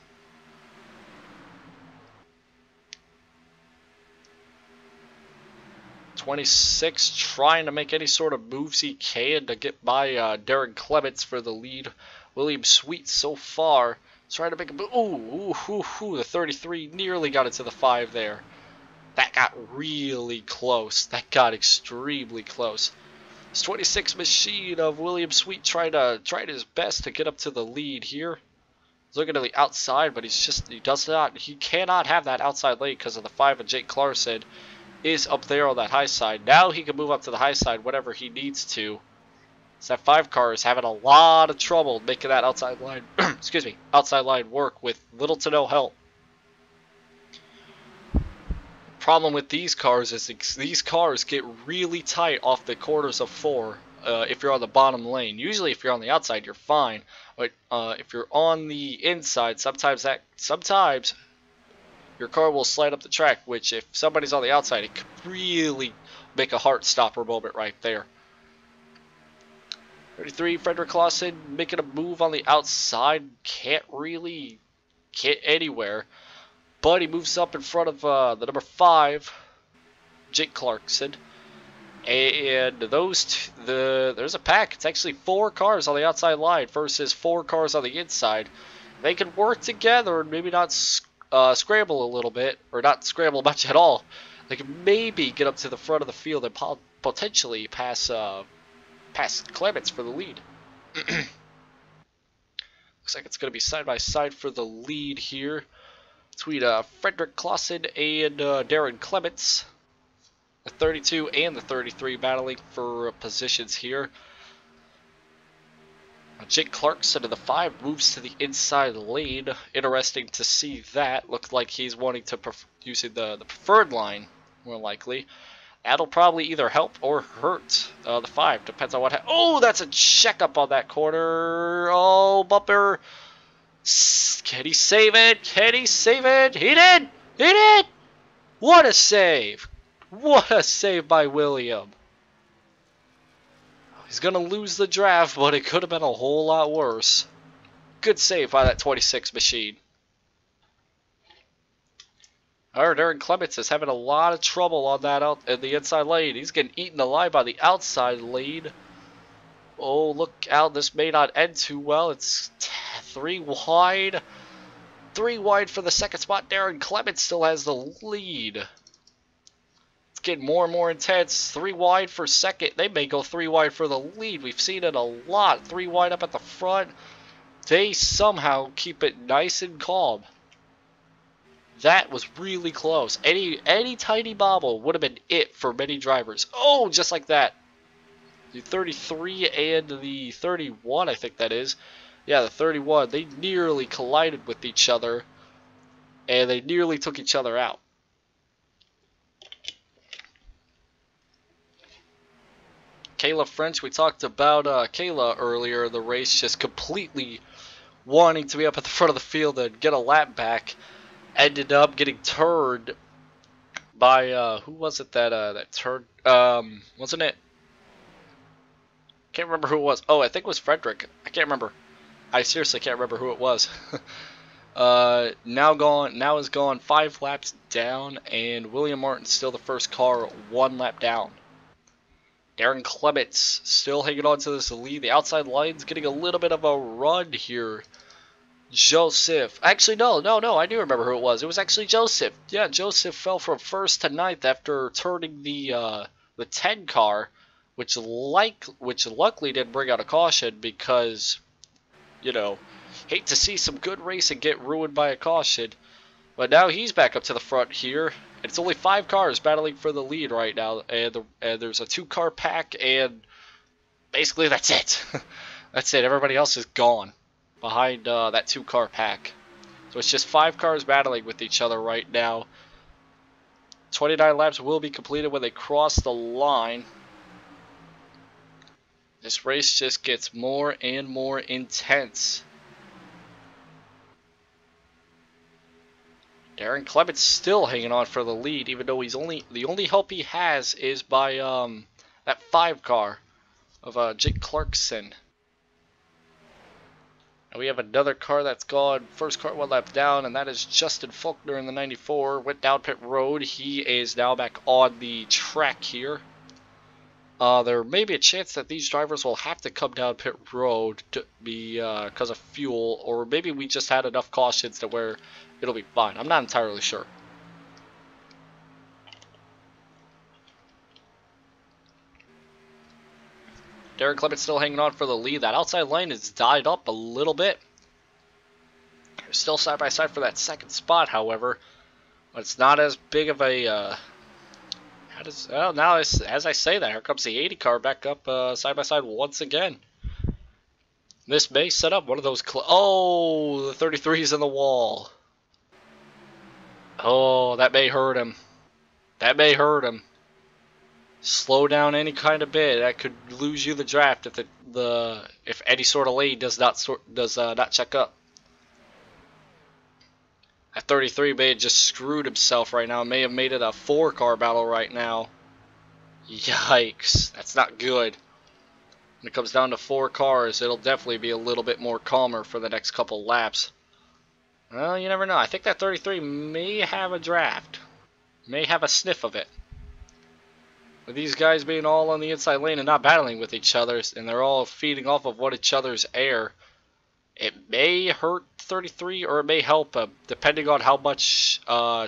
.26 trying to make any sort of moves he can to get by Darren Clements for the lead. William Sweet so far trying to make a move. The 33 nearly got into the 5 there. That got really close. That got extremely close. This 26 machine of William Sweet tried his best to get up to the lead here. He's looking to the outside, but he cannot have that outside lane because of the 5 of Jake Clarkson is up there on that high side. Now he can move up to the high side whenever he needs to. So that 5 car is having a lot of trouble making that outside line, excuse me, outside line work with little to no help. Problem with these cars is these cars get really tight off the corners of 4 if you're on the bottom lane. Usually if you're on the outside you're fine, but if you're on the inside, sometimes your car will slide up the track, which if somebody's on the outside, it could really make a heart stopper moment right there. 33, Frederick Clausen making a move on the outside, can't really get anywhere. But he moves up in front of the number 5, Jake Clarkson. And there's a pack. It's actually 4 cars on the outside line versus 4 cars on the inside. They can work together and maybe not scramble a little bit, or not scramble much at all. They can maybe get up to the front of the field and potentially pass Clements for the lead. Looks like it's going to be side by side for the lead here between Frederick Clausen and Darren Clements. The 32 and the 33 battling for positions here. Jake Clarkson of the 5 moves to the inside lane. Interesting to see that. Looks like he's wanting to use the preferred line, more likely. That'll probably either help or hurt the 5. Depends on what happens. Oh, that's a checkup on that corner. Oh, bumper. Can he save it? Can he save it? He did! He did! What a save! What a save by William. He's going to lose the draft, but it could have been a whole lot worse. Good save by that 26 machine. Alright, Darren Clements is having a lot of trouble on that out in the inside lane. He's getting eaten alive by the outside lane. Oh, look out. This may not end too well. It's 3 wide. 3 wide for the second spot. Darren Clements still has the lead. It's getting more and more intense. 3 wide for second. They may go 3 wide for the lead. We've seen it a lot. 3 wide up at the front. They somehow keep it nice and calm. That was really close. Any tiny bobble would have been it for many drivers. Oh, just like that. The 33 and the 31, I think that is. Yeah, the 31. They nearly collided with each other. And they nearly took each other out. Kayla French, we talked about Kayla earlier in the race, just completely wanting to be up at the front of the field and get a lap back. Ended up getting turned by, who was it that turned, wasn't it? Can't remember who it was. Oh, I think it was Frederick. I can't remember. I seriously can't remember who it was. Now is gone 5 laps down, and William Martin's still the first car 1 lap down. Darren Clements still hanging on to this lead. The outside line's getting a little bit of a run here. Joseph. Actually, no. I do remember who it was. It was actually Joseph. Yeah, Joseph fell from 1st to 9th after turning the 10 car, which luckily didn't bring out a caution because, you know, hate to see some good racing get ruined by a caution. But now he's back up to the front here. It's only 5 cars battling for the lead right now, and there's a 2-car pack, and basically that's it. That's it. Everybody else is gone behind that 2-car pack. So it's just 5 cars battling with each other right now. 29 laps will be completed when they cross the line. This race just gets more and more intense. Darren Clements still hanging on for the lead, even though the only help he has is by that 5 car of Jake Clarkson. And we have another car that's gone. First car 1 lap down, and that is Justin Faulkner in the 94. Went down pit road. He is now back on the track here. There may be a chance that these drivers will have to come down pit road to be because of fuel, or maybe we just had enough cautions to where it'll be fine. I'm not entirely sure. Darren Clements still hanging on for the lead. That outside lane has died up a little bit. They're still side by side for that 2nd spot, however. But it's not as big of a Well, now as I say that, here comes the 80 car back up side by side once again. This may set up one of those. Oh, the 33 is in the wall. Oh, that may hurt him. That may hurt him. Slow down any kind of bit. That could lose you the draft if any sort of lead does not check up. That 33 may have just screwed himself right now. May have made it a 4-car battle right now. Yikes, that's not good. When it comes down to 4 cars, it'll definitely be a little bit more calmer for the next couple laps. Well, you never know. I think that 33 may have a draft. May have a sniff of it. With these guys being all on the inside lane and not battling with each other, and they're all feeding off of what each other's air, it may hurt 33 or it may help him, depending on how much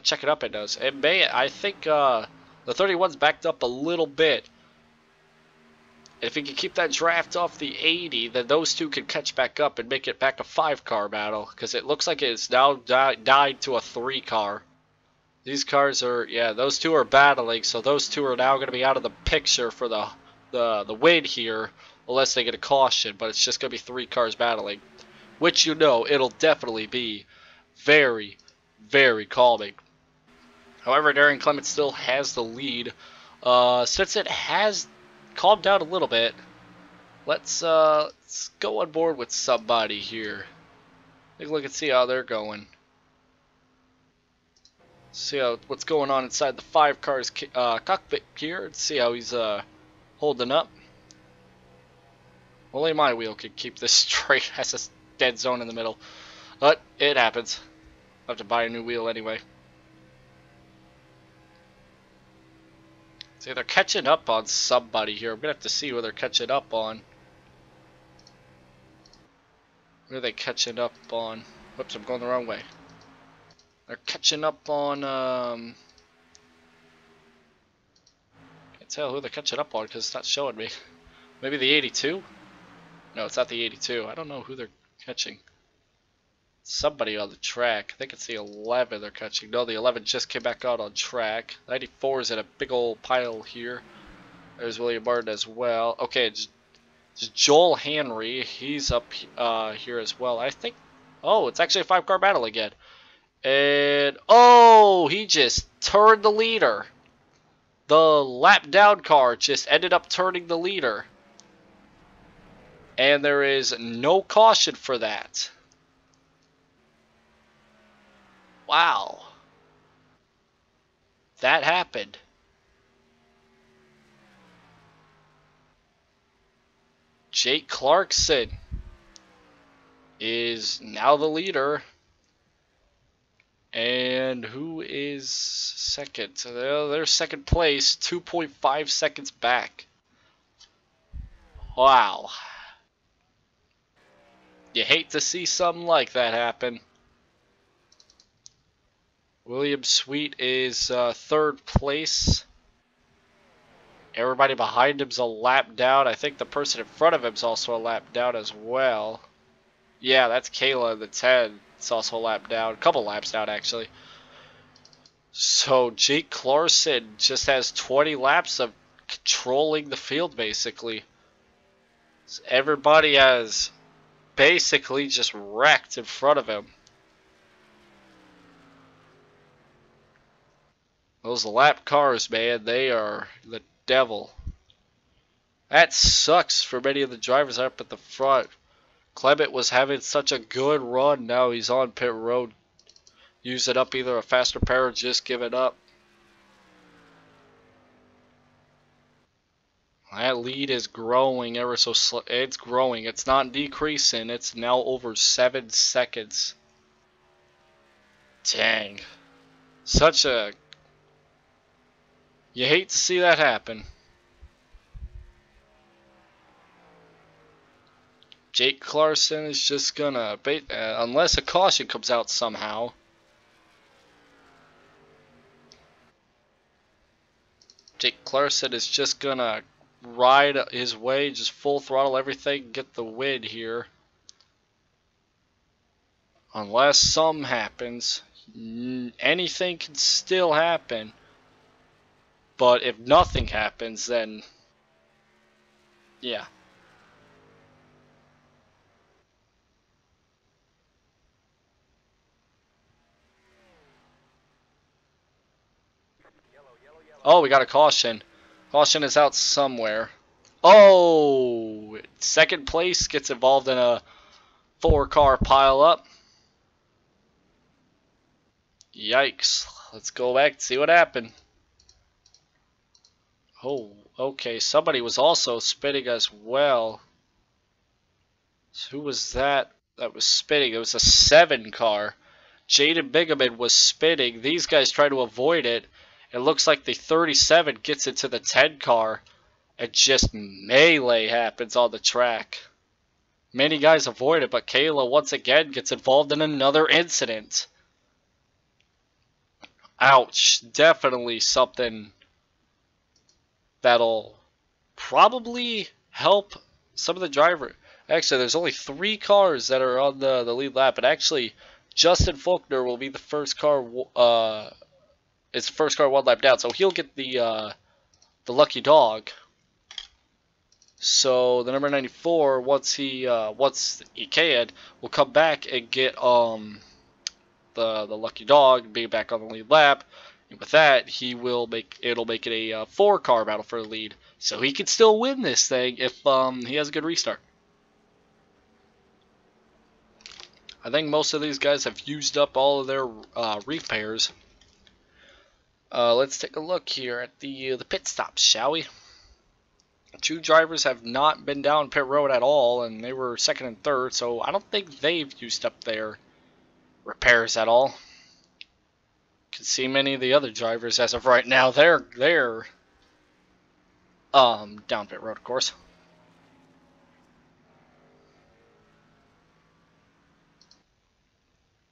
checking up it does. It may. I think the 31's backed up a little bit. If he can keep that draft off the 80, then those two can catch back up and make it back a 5-car battle, because it looks like it's now died to a 3-car. These cars are, yeah, those two are battling, so those two are now going to be out of the picture for the win here, unless they get a caution, but it's just going to be 3 cars battling, which, you know, it'll definitely be very, very calming. However, Darian Clement still has the lead. Since it has calmed down a little bit, let's go on board with somebody here. Take a look and see how they're going. See what's going on inside the 5 cars cockpit here, and see how he's holding up. Only my wheel can keep this straight. Has a dead zone in the middle, but it happens. I'll have to buy a new wheel anyway. See, they're catching up on somebody here. I'm gonna have to see who they're catching up on. Who are they catching up on? Whoops, I'm going the wrong way. They're catching up on, can't tell who they're catching up on because it's not showing me. Maybe the 82? No, it's not the 82. I don't know who they're catching. Somebody on the track. I think it's the 11 they're catching. No, the 11 just came back out on track. 94 is in a big old pile here. There's William Martin as well. Okay, it's Joel Henry. He's up here as well. I think, oh, it's actually a 5-car battle again. And, oh, he just turned the leader. The lap down car just ended up turning the leader. And there is no caution for that. Wow. That happened. Jake Clarkson is now the leader. And who is second? They're second place, 2.5 seconds back. Wow. You hate to see something like that happen. William Sweet is 3rd place. Everybody behind him's a lap down. I think the person in front of him's also a lap down as well. Yeah, that's Kayla, the 10. It's also a lap down. A couple laps down, actually. So, Jake Clarkson just has 20 laps of controlling the field, basically. So everybody has basically just wrecked in front of him. Those lap cars, man, they are the devil. That sucks for many of the drivers up at the front. Clement was having such a good run. Now he's on pit road, using up either a faster pair or just giving up. That lead is growing ever so slow. It's growing. It's not decreasing. It's now over 7 seconds. Dang. Such a... You hate to see that happen. Jake Clarkson is just gonna, unless a caution comes out somehow. Jake Clarkson is just gonna ride his way, just full throttle everything, get the win here. Unless something happens. Anything can still happen. But if nothing happens, then yeah. Oh, we got a caution. Caution is out somewhere. Oh, second place gets involved in a 4-car pileup. Yikes. Let's go back and see what happened. Oh, okay. Somebody was also spitting as well. So who was that was spitting? It was a 7 car. Jaden Bigeman was spitting. These guys try to avoid it. It looks like the 37 gets into the 10 car. And just melee happens on the track. Many guys avoid it, but Kayla once again gets involved in another incident. Ouch. Definitely something that'll probably help some of the driver. Actually, there's only 3 cars that are on the lead lap, and actually, Justin Faulkner will be the first car. It's the first car 1 lap down, so he'll get the lucky dog. So the number 94, once he can, will come back and get the lucky dog, be back on the lead lap. And with that, it'll make it a 4-car battle for the lead. So he could still win this thing if he has a good restart. I think most of these guys have used up all of their repairs. Let's take a look here at the pit stops, shall we? 2 drivers have not been down pit road at all, and they were 2nd and 3rd, so I don't think they've used up their repairs at all. Can see many of the other drivers as of right now. They're down pit road, of course.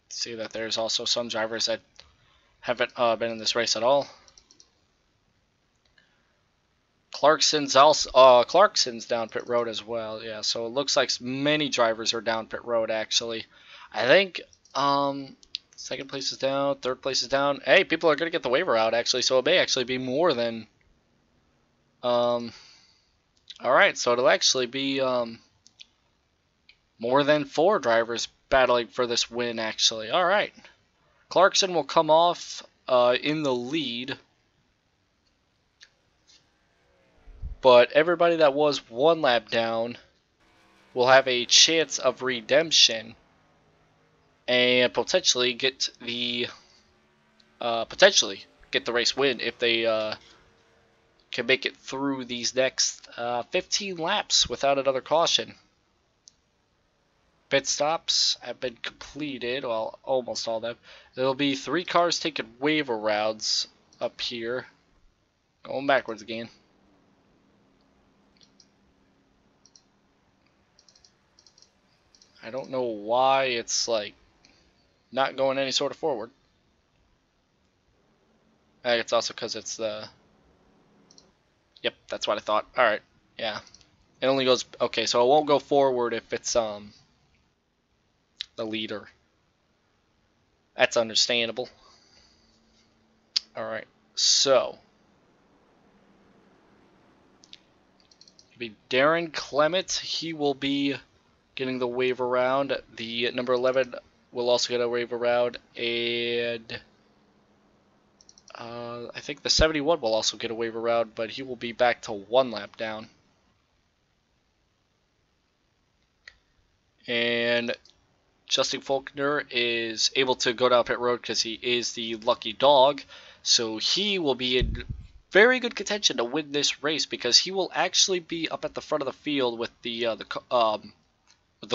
See that there's also some drivers that haven't been in this race at all. Clarkson's down pit road as well. Yeah, so it looks like many drivers are down pit road actually. I think 2nd place is down, 3rd place is down. Hey, people are gonna get the waiver out actually, so it may actually be more than alright, so it'll actually be more than 4 drivers battling for this win actually. Alright. Clarkson will come off in the lead. But everybody that was 1 lap down will have a chance of redemption and potentially get the race win if they can make it through these next 15 laps without another caution. Pit stops have been completed, well, almost all of them. There will be 3 cars taking waiver rounds up here. Going backwards again. I don't know why it's like not going any sort of forward. I think it's also because it's the... Yep, that's what I thought. Alright, yeah. It only goes... Okay, so it won't go forward if it's the leader. That's understandable. Alright, so... It'll be Darren Clement. He will be getting the waiver round. The number 11 will also get a waiver round, and I think the 71 will also get a waiver round, but he will be back to 1 lap down. And Justin Faulkner is able to go down pit road because he is the lucky dog, so he will be in very good contention to win this race because he will actually be up at the front of the field with the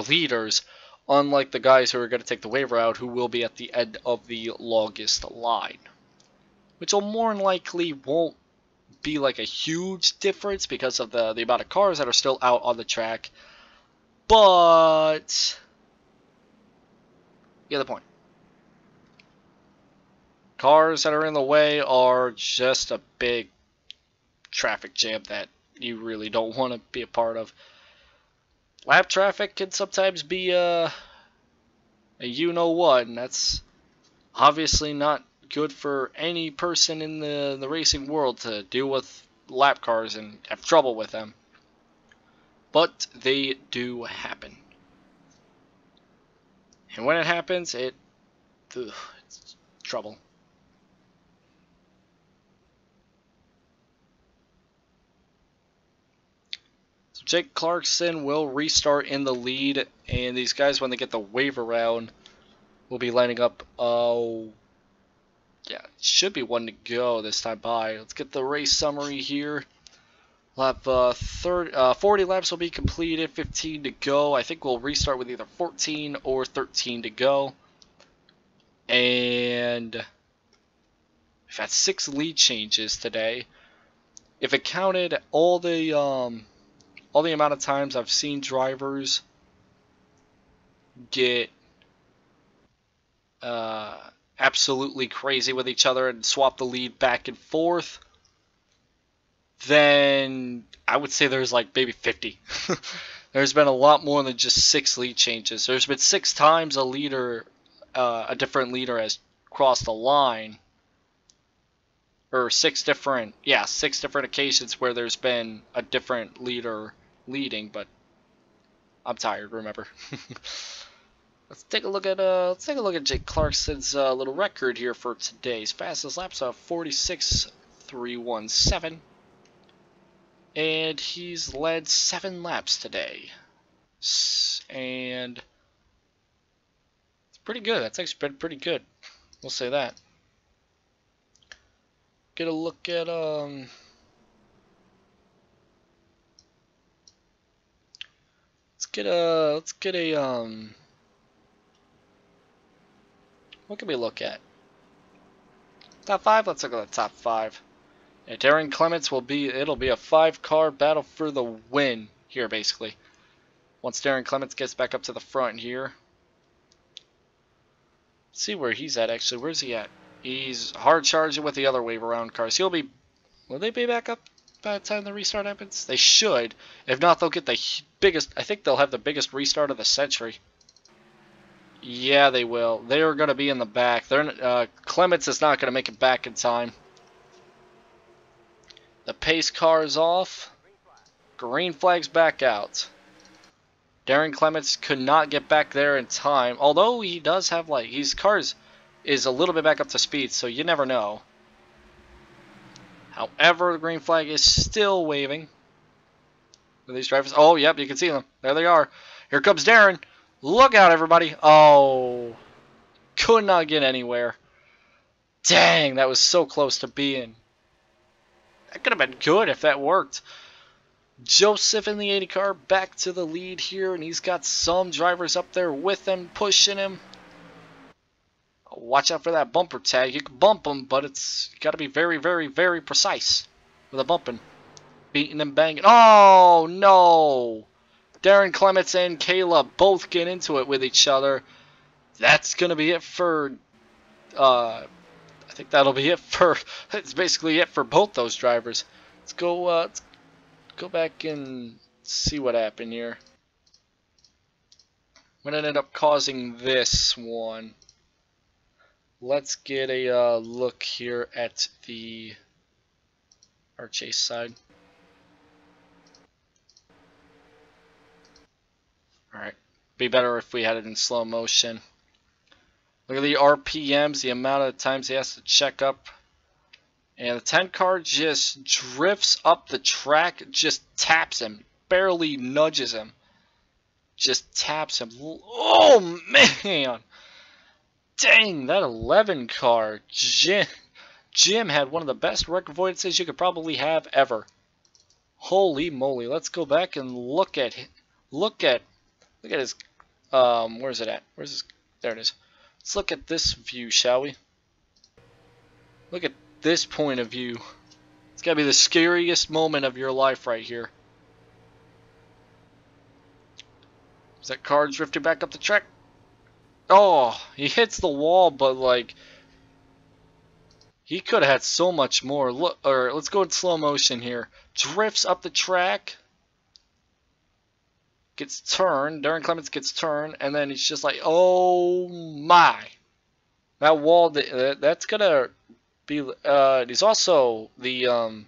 leaders, unlike the guys who are going to take the waiver out, who will be at the end of the longest line, which will more than likely won't be like a huge difference because of the amount of cars that are still out on the track, but you get the point. Cars that are in the way are just a big traffic jam that you really don't want to be a part of. Lap traffic can sometimes be a you-know-what, and that's obviously not good for any person in the racing world to deal with lap cars and have trouble with them. But they do happen. And when it happens, it's trouble. So Jake Clarkson will restart in the lead, and these guys, when they get the wave around, will be lining up. Oh, yeah, should be one to go this time by. Let's get the race summary here. We'll have 40 laps will be completed, 15 to go. I think we'll restart with either 14 or 13 to go. And we've had 6 lead changes today. If it counted all the amount of times I've seen drivers get absolutely crazy with each other and swap the lead back and forth, then I would say there's like maybe 50. There's been a lot more than just 6 lead changes. There's been 6 times a different leader has crossed the line, or 6 different occasions where there's been a different leader leading. But I'm tired, remember. Let's take a look at Jake Clarkson's little record here for today's fastest laps of 46.317. And he's led 7 laps today. And it's pretty good. That's actually been pretty good. We'll say that. Get a look at let's get a what can we look at? Top 5? Let's look at the top 5. Yeah, Darren Clements it'll be a 5-car battle for the win here, basically. Once Darren Clements gets back up to the front here. Let's see where he's at, actually. Where's he at? He's hard charging with the other wave around cars. Will they be back up by the time the restart happens? They should. If not, they'll get the biggest, I think they'll have the biggest restart of the century. Yeah, they will. They are going to be in the back. Clements is not going to make it back in time. The pace car is off. Green flag's back out. Darren Clements could not get back there in time. Although he does have, like, his cars is a little bit back up to speed, so you never know. However, the green flag is still waving. For these drivers. Oh, yep, you can see them. There they are. Here comes Darren. Look out, everybody. Oh. Could not get anywhere. Dang, that was so close to being. That could have been good if that worked. Joseph in the 80 car back to the lead here, and he's got some drivers up there with him, pushing him. Watch out for that bumper tag. You can bump him, but it's got to be very, very, very precise with a bumping. Beating and banging. Oh, no. Darren Clements and Kayla both get into it with each other. That's going to be it for... I think that'll be it for... It's basically it for both those drivers. Let's go back and see what happened here. What ended up causing this one? Let's get a look here at our chase side. Alright, be better if we had it in slow motion. Look at the RPMs, the amount of times he has to check up. And the 10 car just drifts up the track, just taps him, barely nudges him. Just taps him. Oh, man! Dang, that 11 car. Jim had one of the best wreck avoidances you could probably have ever. Holy moly. Let's go back and look at his, where's it at? Where's his, there it is. Let's look at this view, shall we? Look at this point of view. It's gotta be the scariest moment of your life right here. Is that car drifting back up the track? Oh, he hits the wall, but like he could have had so much more. Look, or let's go in slow motion here. Drifts up the track, gets turned. Darren Clements gets turned, and then he's just like, "Oh my!" That wall, that's gonna be. He's also the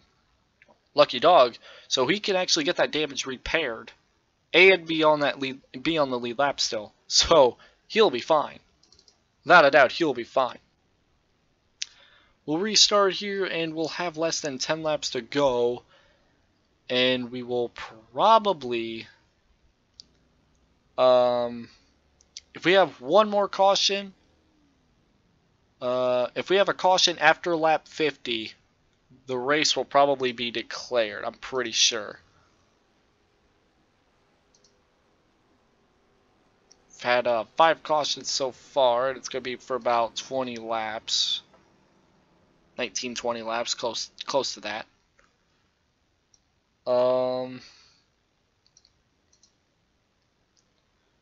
lucky dog, so he can actually get that damage repaired and be on that lead, be on the lead lap still. So he'll be fine. Without a doubt, he'll be fine. We'll restart here, and we'll have less than 10 laps to go, and we will probably, if we have one more caution, if we have a caution after lap 50, the race will probably be declared. I'm pretty sure. We've had 5 cautions so far, and it's going to be for about 20 laps. 19, 20 laps, close to that.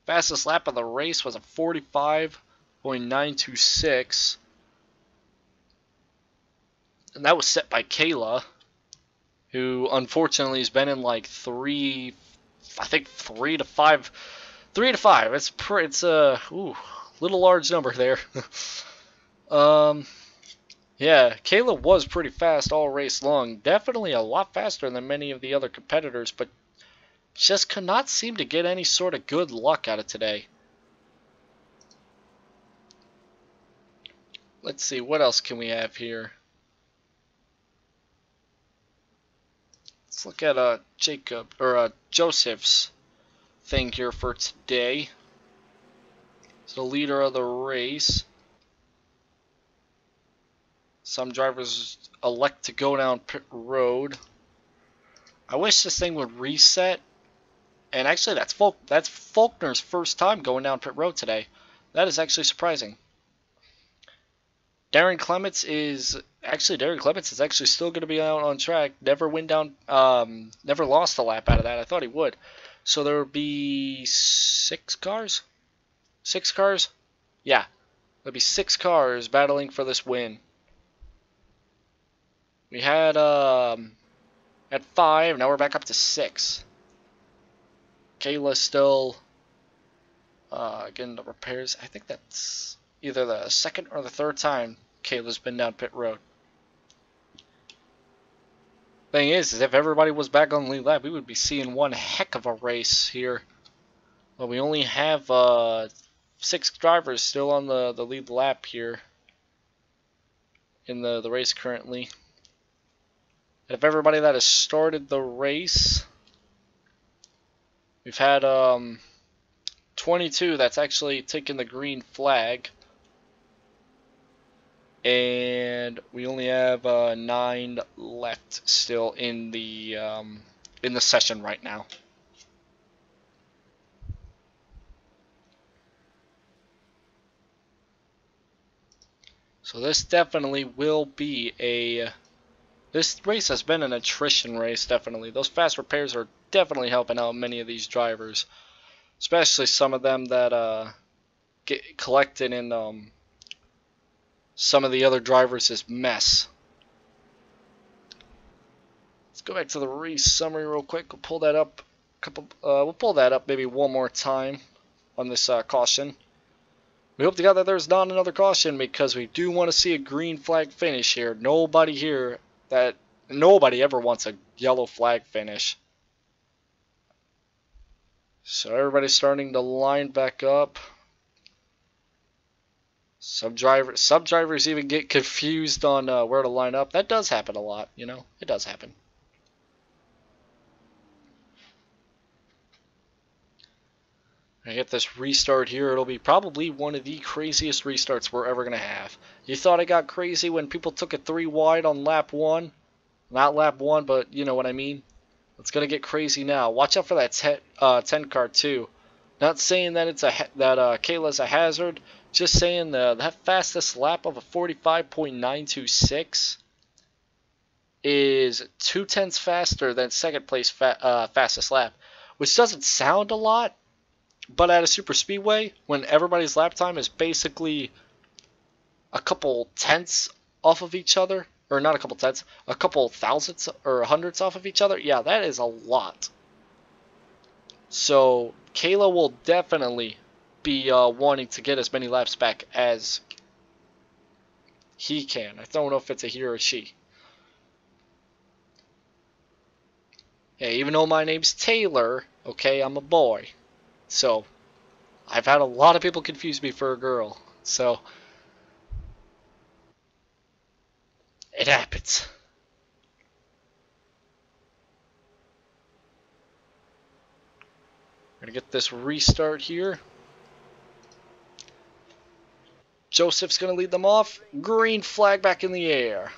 Fastest lap of the race was a 45.926. And that was set by Kayla, who unfortunately has been in like 3 to 5. It's a little large number there. Yeah, Kayla was pretty fast all race long. Definitely a lot faster than many of the other competitors, but just could not seem to get any sort of good luck out of today. Let's see, what else can we have here? Let's look at Joseph's thing here for today. He's the leader of the race. Some drivers elect to go down pit road. I wish this thing would reset. And actually, that's Faulkner's first time going down pit road today. That is actually surprising. Darren Clements is actually still going to be out on track. Never lost a lap out of that. I thought he would. So there would be 6 cars. 6 cars. Yeah, there'll be 6 cars battling for this win. We had at 5, now we're back up to 6. Kayla's still getting the repairs. I think that's either the second or the third time Kayla's been down pit road. Thing is if everybody was back on the lead lap, we would be seeing one heck of a race here. But we only have 6 drivers still on the lead lap here in the race currently. And if everybody that has started the race, we've had 22 that's actually taken the green flag, and we only have 9 left still in the session right now. So this definitely will be a. This race has been an attrition race, definitely. Those fast repairs are definitely helping out many of these drivers, especially some of them that get collected in some of the other drivers' mess. Let's go back to the race summary real quick. We'll pull that up. We'll pull that up maybe one more time on this caution. We hope to God that there's not another caution, because we do want to see a green flag finish here. Nobody ever wants a yellow flag finish. So everybody's starting to line back up. Some drivers even get confused on where to line up. That does happen a lot, you know. It does happen. I get this restart here. It'll be probably one of the craziest restarts we're ever gonna have. You thought it got crazy when people took it 3 wide on lap 1? Not lap 1, but you know what I mean. It's gonna get crazy now. Watch out for that 10 car too. Not saying that it's Kayla's a hazard. Just saying that fastest lap of a 45.926 is 2/10 faster than second place fastest lap, which doesn't sound a lot, but at a super speedway, when everybody's lap time is basically a couple tenths off of each other, or not a couple tenths, a couple thousandths or hundredths off of each other, yeah, that is a lot. So Kayla will definitely be wanting to get as many laps back as He can. I don't know if it's a he or a she. Hey, even though my name's Taylor, okay, I'm a boy. So, I've had a lot of people confuse me for a girl. So, it happens. We're going to get this restart here. Joseph's going to lead them off. Green flag back in the air.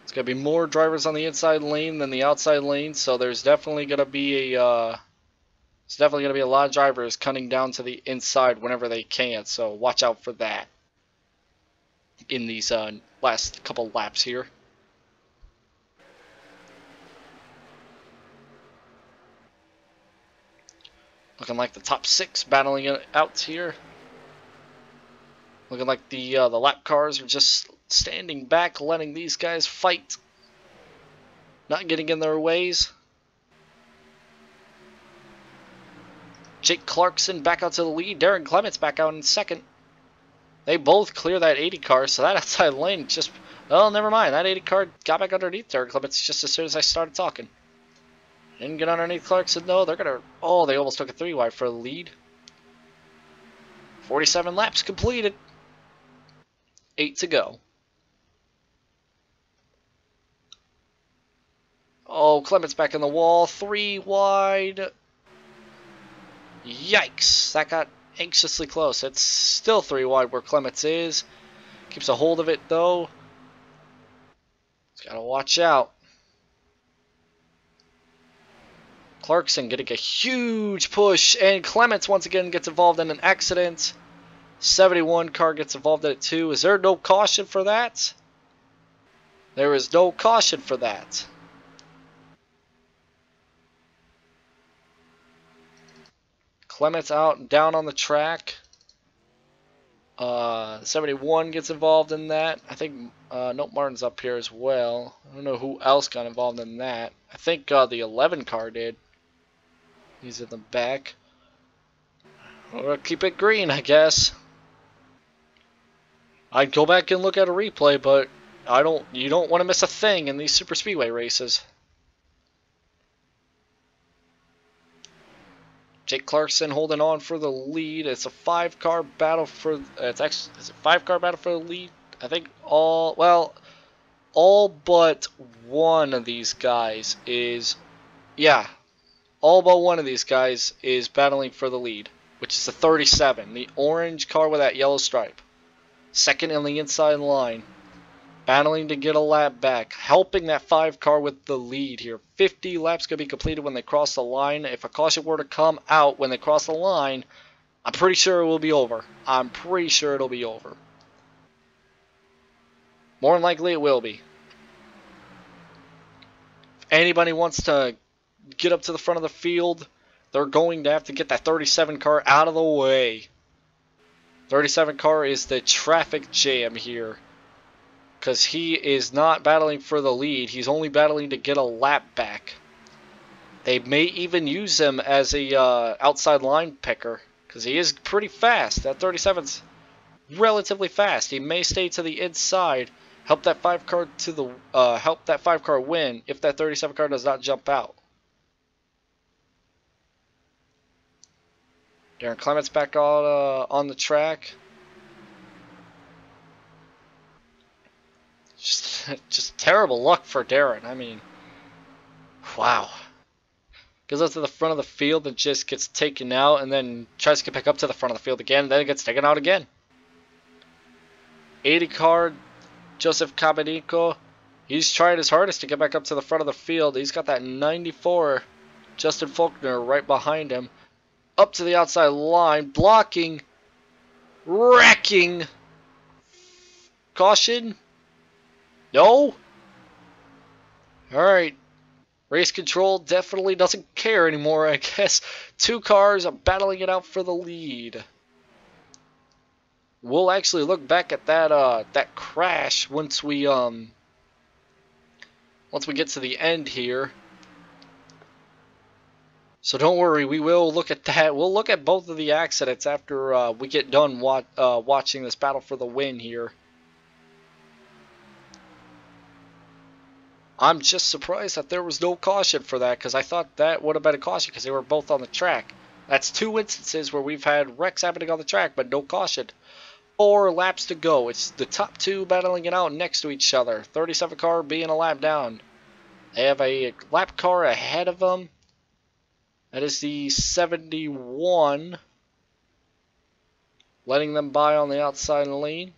There's going to be more drivers on the inside lane than the outside lane, so there's definitely going to be a lot of drivers cutting down to the inside whenever they can, so watch out for that in these last couple laps here. Looking like the top 6 battling it out here. Looking like the lap cars are just standing back, letting these guys fight. Not getting in their ways. Jake Clarkson back out to the lead. Darren Clements back out in second. They both clear that 80 car, so that outside lane just... Oh, never mind. That 80 car got back underneath Darren Clements just as soon as I started talking. Didn't get underneath Clarkson, though. They're going to... Oh, they almost took a 3-wide for the lead. 47 laps completed. 8 to go. Oh, Clements back in the wall. 3 wide. Yikes. That got anxiously close. It's still 3 wide where Clements is. Keeps a hold of it, though. He's got to watch out. Clarkson getting a huge push, and Clements once again gets involved in an accident. 71 car gets involved in it too. Is there no caution for that? There is no caution for that. Clements out and down on the track. 71 gets involved in that. I think Nope Martin's up here as well. I don't know who else got involved in that. I think the 11 car did. He's in the back. We'll keep it green, I guess. I'd go back and look at a replay, but you don't want to miss a thing in these super speedway races. Jake Clarkson holding on for the lead. It's a 5-car battle for is it 5-car battle for the lead? I think all but one of these guys is all but one of these guys is battling for the lead, which is the 37, the orange car with that yellow stripe. Second in the inside line, battling to get a lap back, helping that 5 car with the lead here. 50 laps going to be completed when they cross the line. If a caution were to come out when they cross the line, I'm pretty sure it will be over. I'm pretty sure it'll be over. More than likely it will be. If anybody wants to get up to the front of the field, they're going to have to get that 37 car out of the way. 37 car is the traffic jam here, because he is not battling for the lead. He's only battling to get a lap back. They may even use him as a outside line picker, because he is pretty fast. That 37's relatively fast. He may stay to the inside, help that 5 car to the help that 5 car win if that 37 car does not jump out. Darren Clements back on the track. Just terrible luck for Darren. I mean, wow. Goes up to the front of the field and just gets taken out, and then tries to get back up to the front of the field again, then it gets taken out again. 80 car, Joseph Cabanico. He's trying his hardest to get back up to the front of the field. He's got that 94 Justin Faulkner right behind him. Up to the outside line, blocking, wrecking. Caution. No. Alright. Race control definitely doesn't care anymore, I guess. 2 cars are battling it out for the lead. We'll actually look back at that crash once we get to the end here. So don't worry, we will look at that. We'll look at both of the accidents after we get done watching this battle for the win here. I'm just surprised that there was no caution for that, because I thought that would have been a caution because they were both on the track. That's 2 instances where we've had wrecks happening on the track, but no caution. 4 laps to go. It's the top 2 battling it out next to each other. 37 car being a lap down. They have a lap car ahead of them. That is the 71. Letting them by on the outside lane.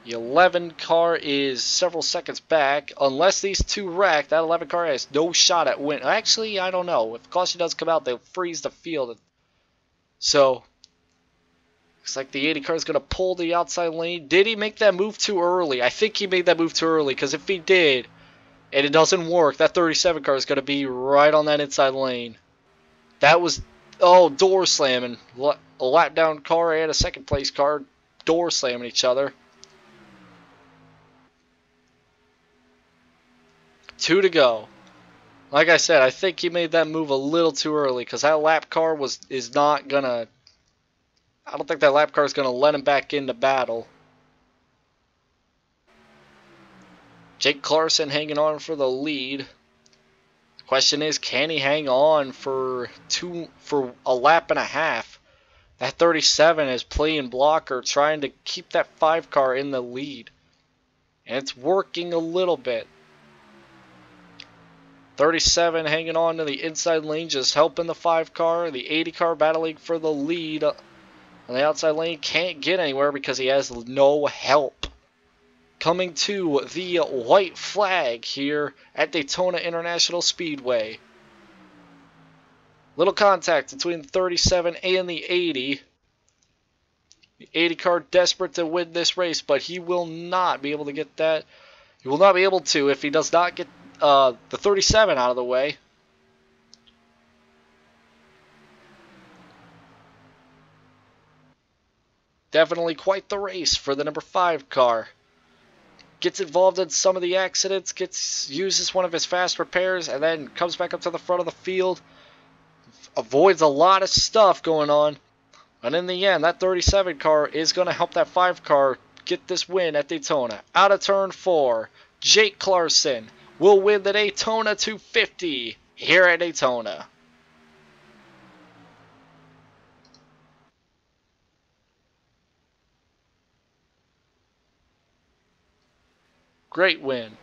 The 11 car is several seconds back. Unless these 2 wreck, that 11 car has no shot at win. Actually, I don't know. If caution does come out, they'll freeze the field. So, looks like the 80 car is going to pull the outside lane. Did he make that move too early? I think he made that move too early, because if he did, and it doesn't work, that 37 car is going to be right on that inside lane. That was, oh, door slamming. A lap down car and a second place car door slamming each other. 2 to go. Like I said, I think he made that move a little too early, because that lap car is not gonna. I don't think that lap car is gonna let him back into battle. Jake Clarkson hanging on for the lead. The question is, can he hang on for a lap and a half? That 37 is playing blocker, trying to keep that 5 car in the lead, and it's working a little bit. 37 hanging on to the inside lane, just helping the 5 car. The 80 car battling for the lead on the outside lane. Can't get anywhere because he has no help. Coming to the white flag here at Daytona International Speedway. Little contact between the 37 and the 80. The 80 car desperate to win this race, but he will not be able to get that. He will not be able to if he does not get the 37 out of the way. Definitely quite the race for the number 5 car. Gets involved in some of the accidents, uses one of his fast repairs, and then comes back up to the front of the field. Avoids a lot of stuff going on. And in the end, that 37 car is going to help that 5 car get this win at Daytona. Out of turn 4, Jake Clarkson will win the Daytona 250 here at Daytona. Great win.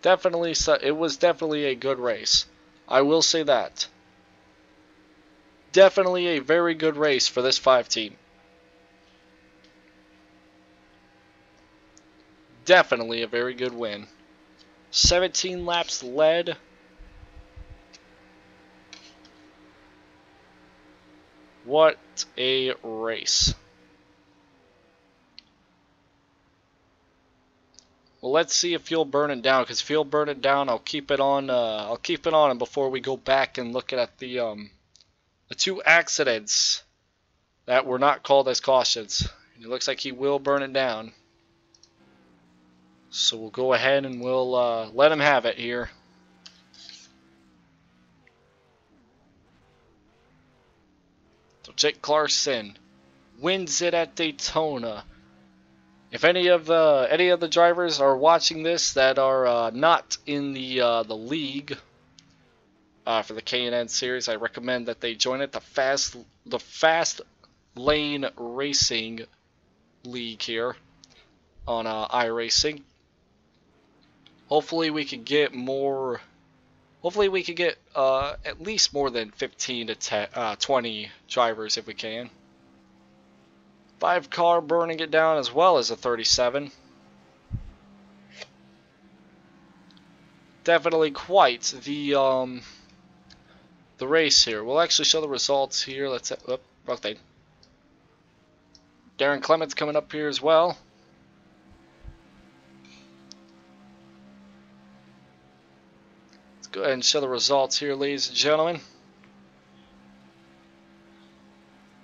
Definitely, it was definitely a good race. I will say that. Definitely a very good race for this 5 team. Definitely a very good win. 17 laps led. What a race. Well, let's see if fuel burning down, because fuel burning down, I'll keep it on. I'll keep it on, and before we go back and look at the 2 accidents that were not called as cautions. It looks like he will burn it down. So we'll go ahead and we'll let him have it here. So Jake Clarkson wins it at Daytona. If any of the drivers are watching this that are not in the league for the K&N series, I recommend that they join it. The fast lane racing league here on iRacing. Hopefully we can get more. Hopefully we can get at least more than 15 to 20 drivers if we can. 5 car burning it down as well as a 37. Definitely quite the race here. We'll actually show the results here. Let's wrong thing. Darren Clements coming up here as well. Go ahead and show the results here, ladies and gentlemen.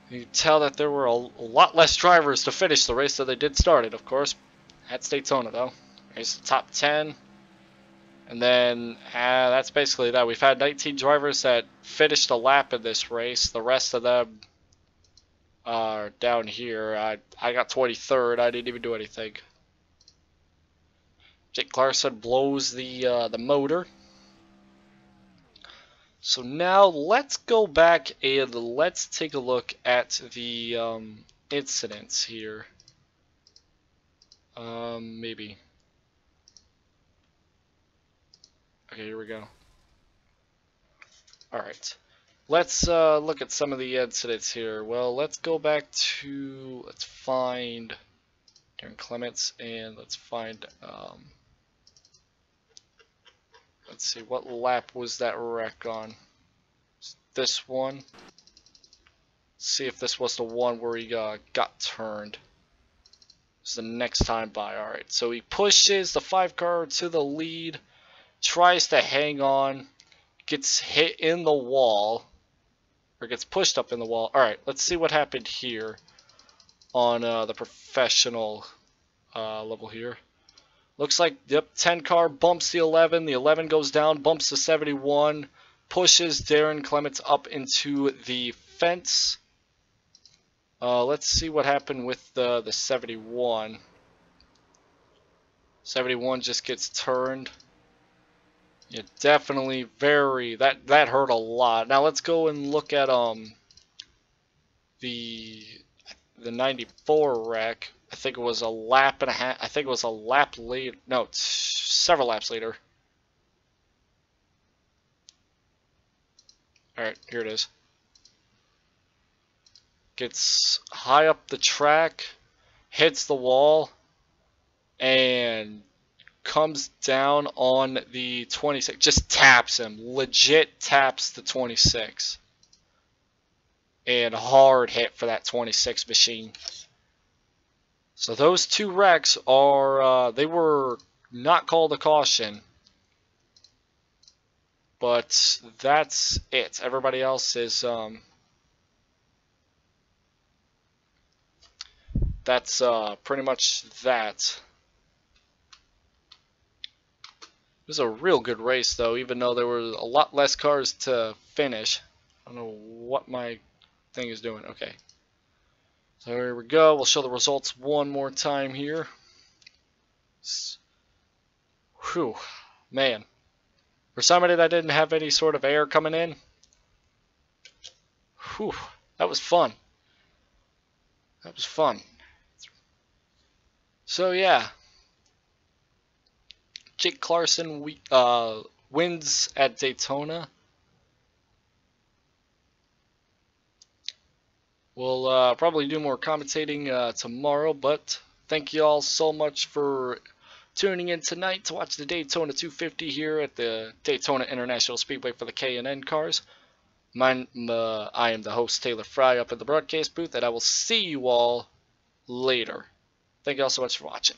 You can tell that there were a lot less drivers to finish the race than they did start it, of course. That's Daytona, though. Here's the top 10. And then that's basically that. We've had 19 drivers that finished a lap in this race. The rest of them are down here. I got 23rd. I didn't even do anything. Jake Clarkson blows the motor. So now let's go back and let's take a look at the incidents here. Maybe. Okay, here we go. Alright. Let's look at some of the incidents here. Well, let's go back to, let's find Darren Clements, and let's find, let's see, what lap was that wreck on? This one. See if this was the one where he got turned. It's the next time by. Alright, so he pushes the 5 car to the lead, tries to hang on, gets hit in the wall, or gets pushed up in the wall. Alright, let's see what happened here on the professional level here. Looks like, yep, 10 car bumps the 11 goes down, bumps the 71, pushes Darren Clements up into the fence. Let's see what happened with the 71. 71 just gets turned. Yeah, definitely that hurt a lot. Now let's go and look at the 94 wreck. I think it was a lap and a half. I think it was a lap later. No, several laps later. All right, here it is. Gets high up the track, hits the wall, and comes down on the 26. Just taps him. Legit taps the 26. And hard hit for that 26 machine. So those two wrecks are, they were not called a caution. But that's it. Everybody else is, that's pretty much that. It was a real good race, though, even though there were a lot less cars to finish. I don't know what my thing is doing. Okay. So here we go. We'll show the results one more time here. Whew. Man. For somebody that didn't have any sort of air coming in, whew, that was fun. That was fun. So yeah, Jake Clarkson wins at Daytona. We'll probably do more commentating tomorrow, but thank you all so much for tuning in tonight to watch the Daytona 250 here at the Daytona International Speedway for the K&N cars. I am the host, Taylor Frey, up at the broadcast booth, and I will see you all later. Thank you all so much for watching.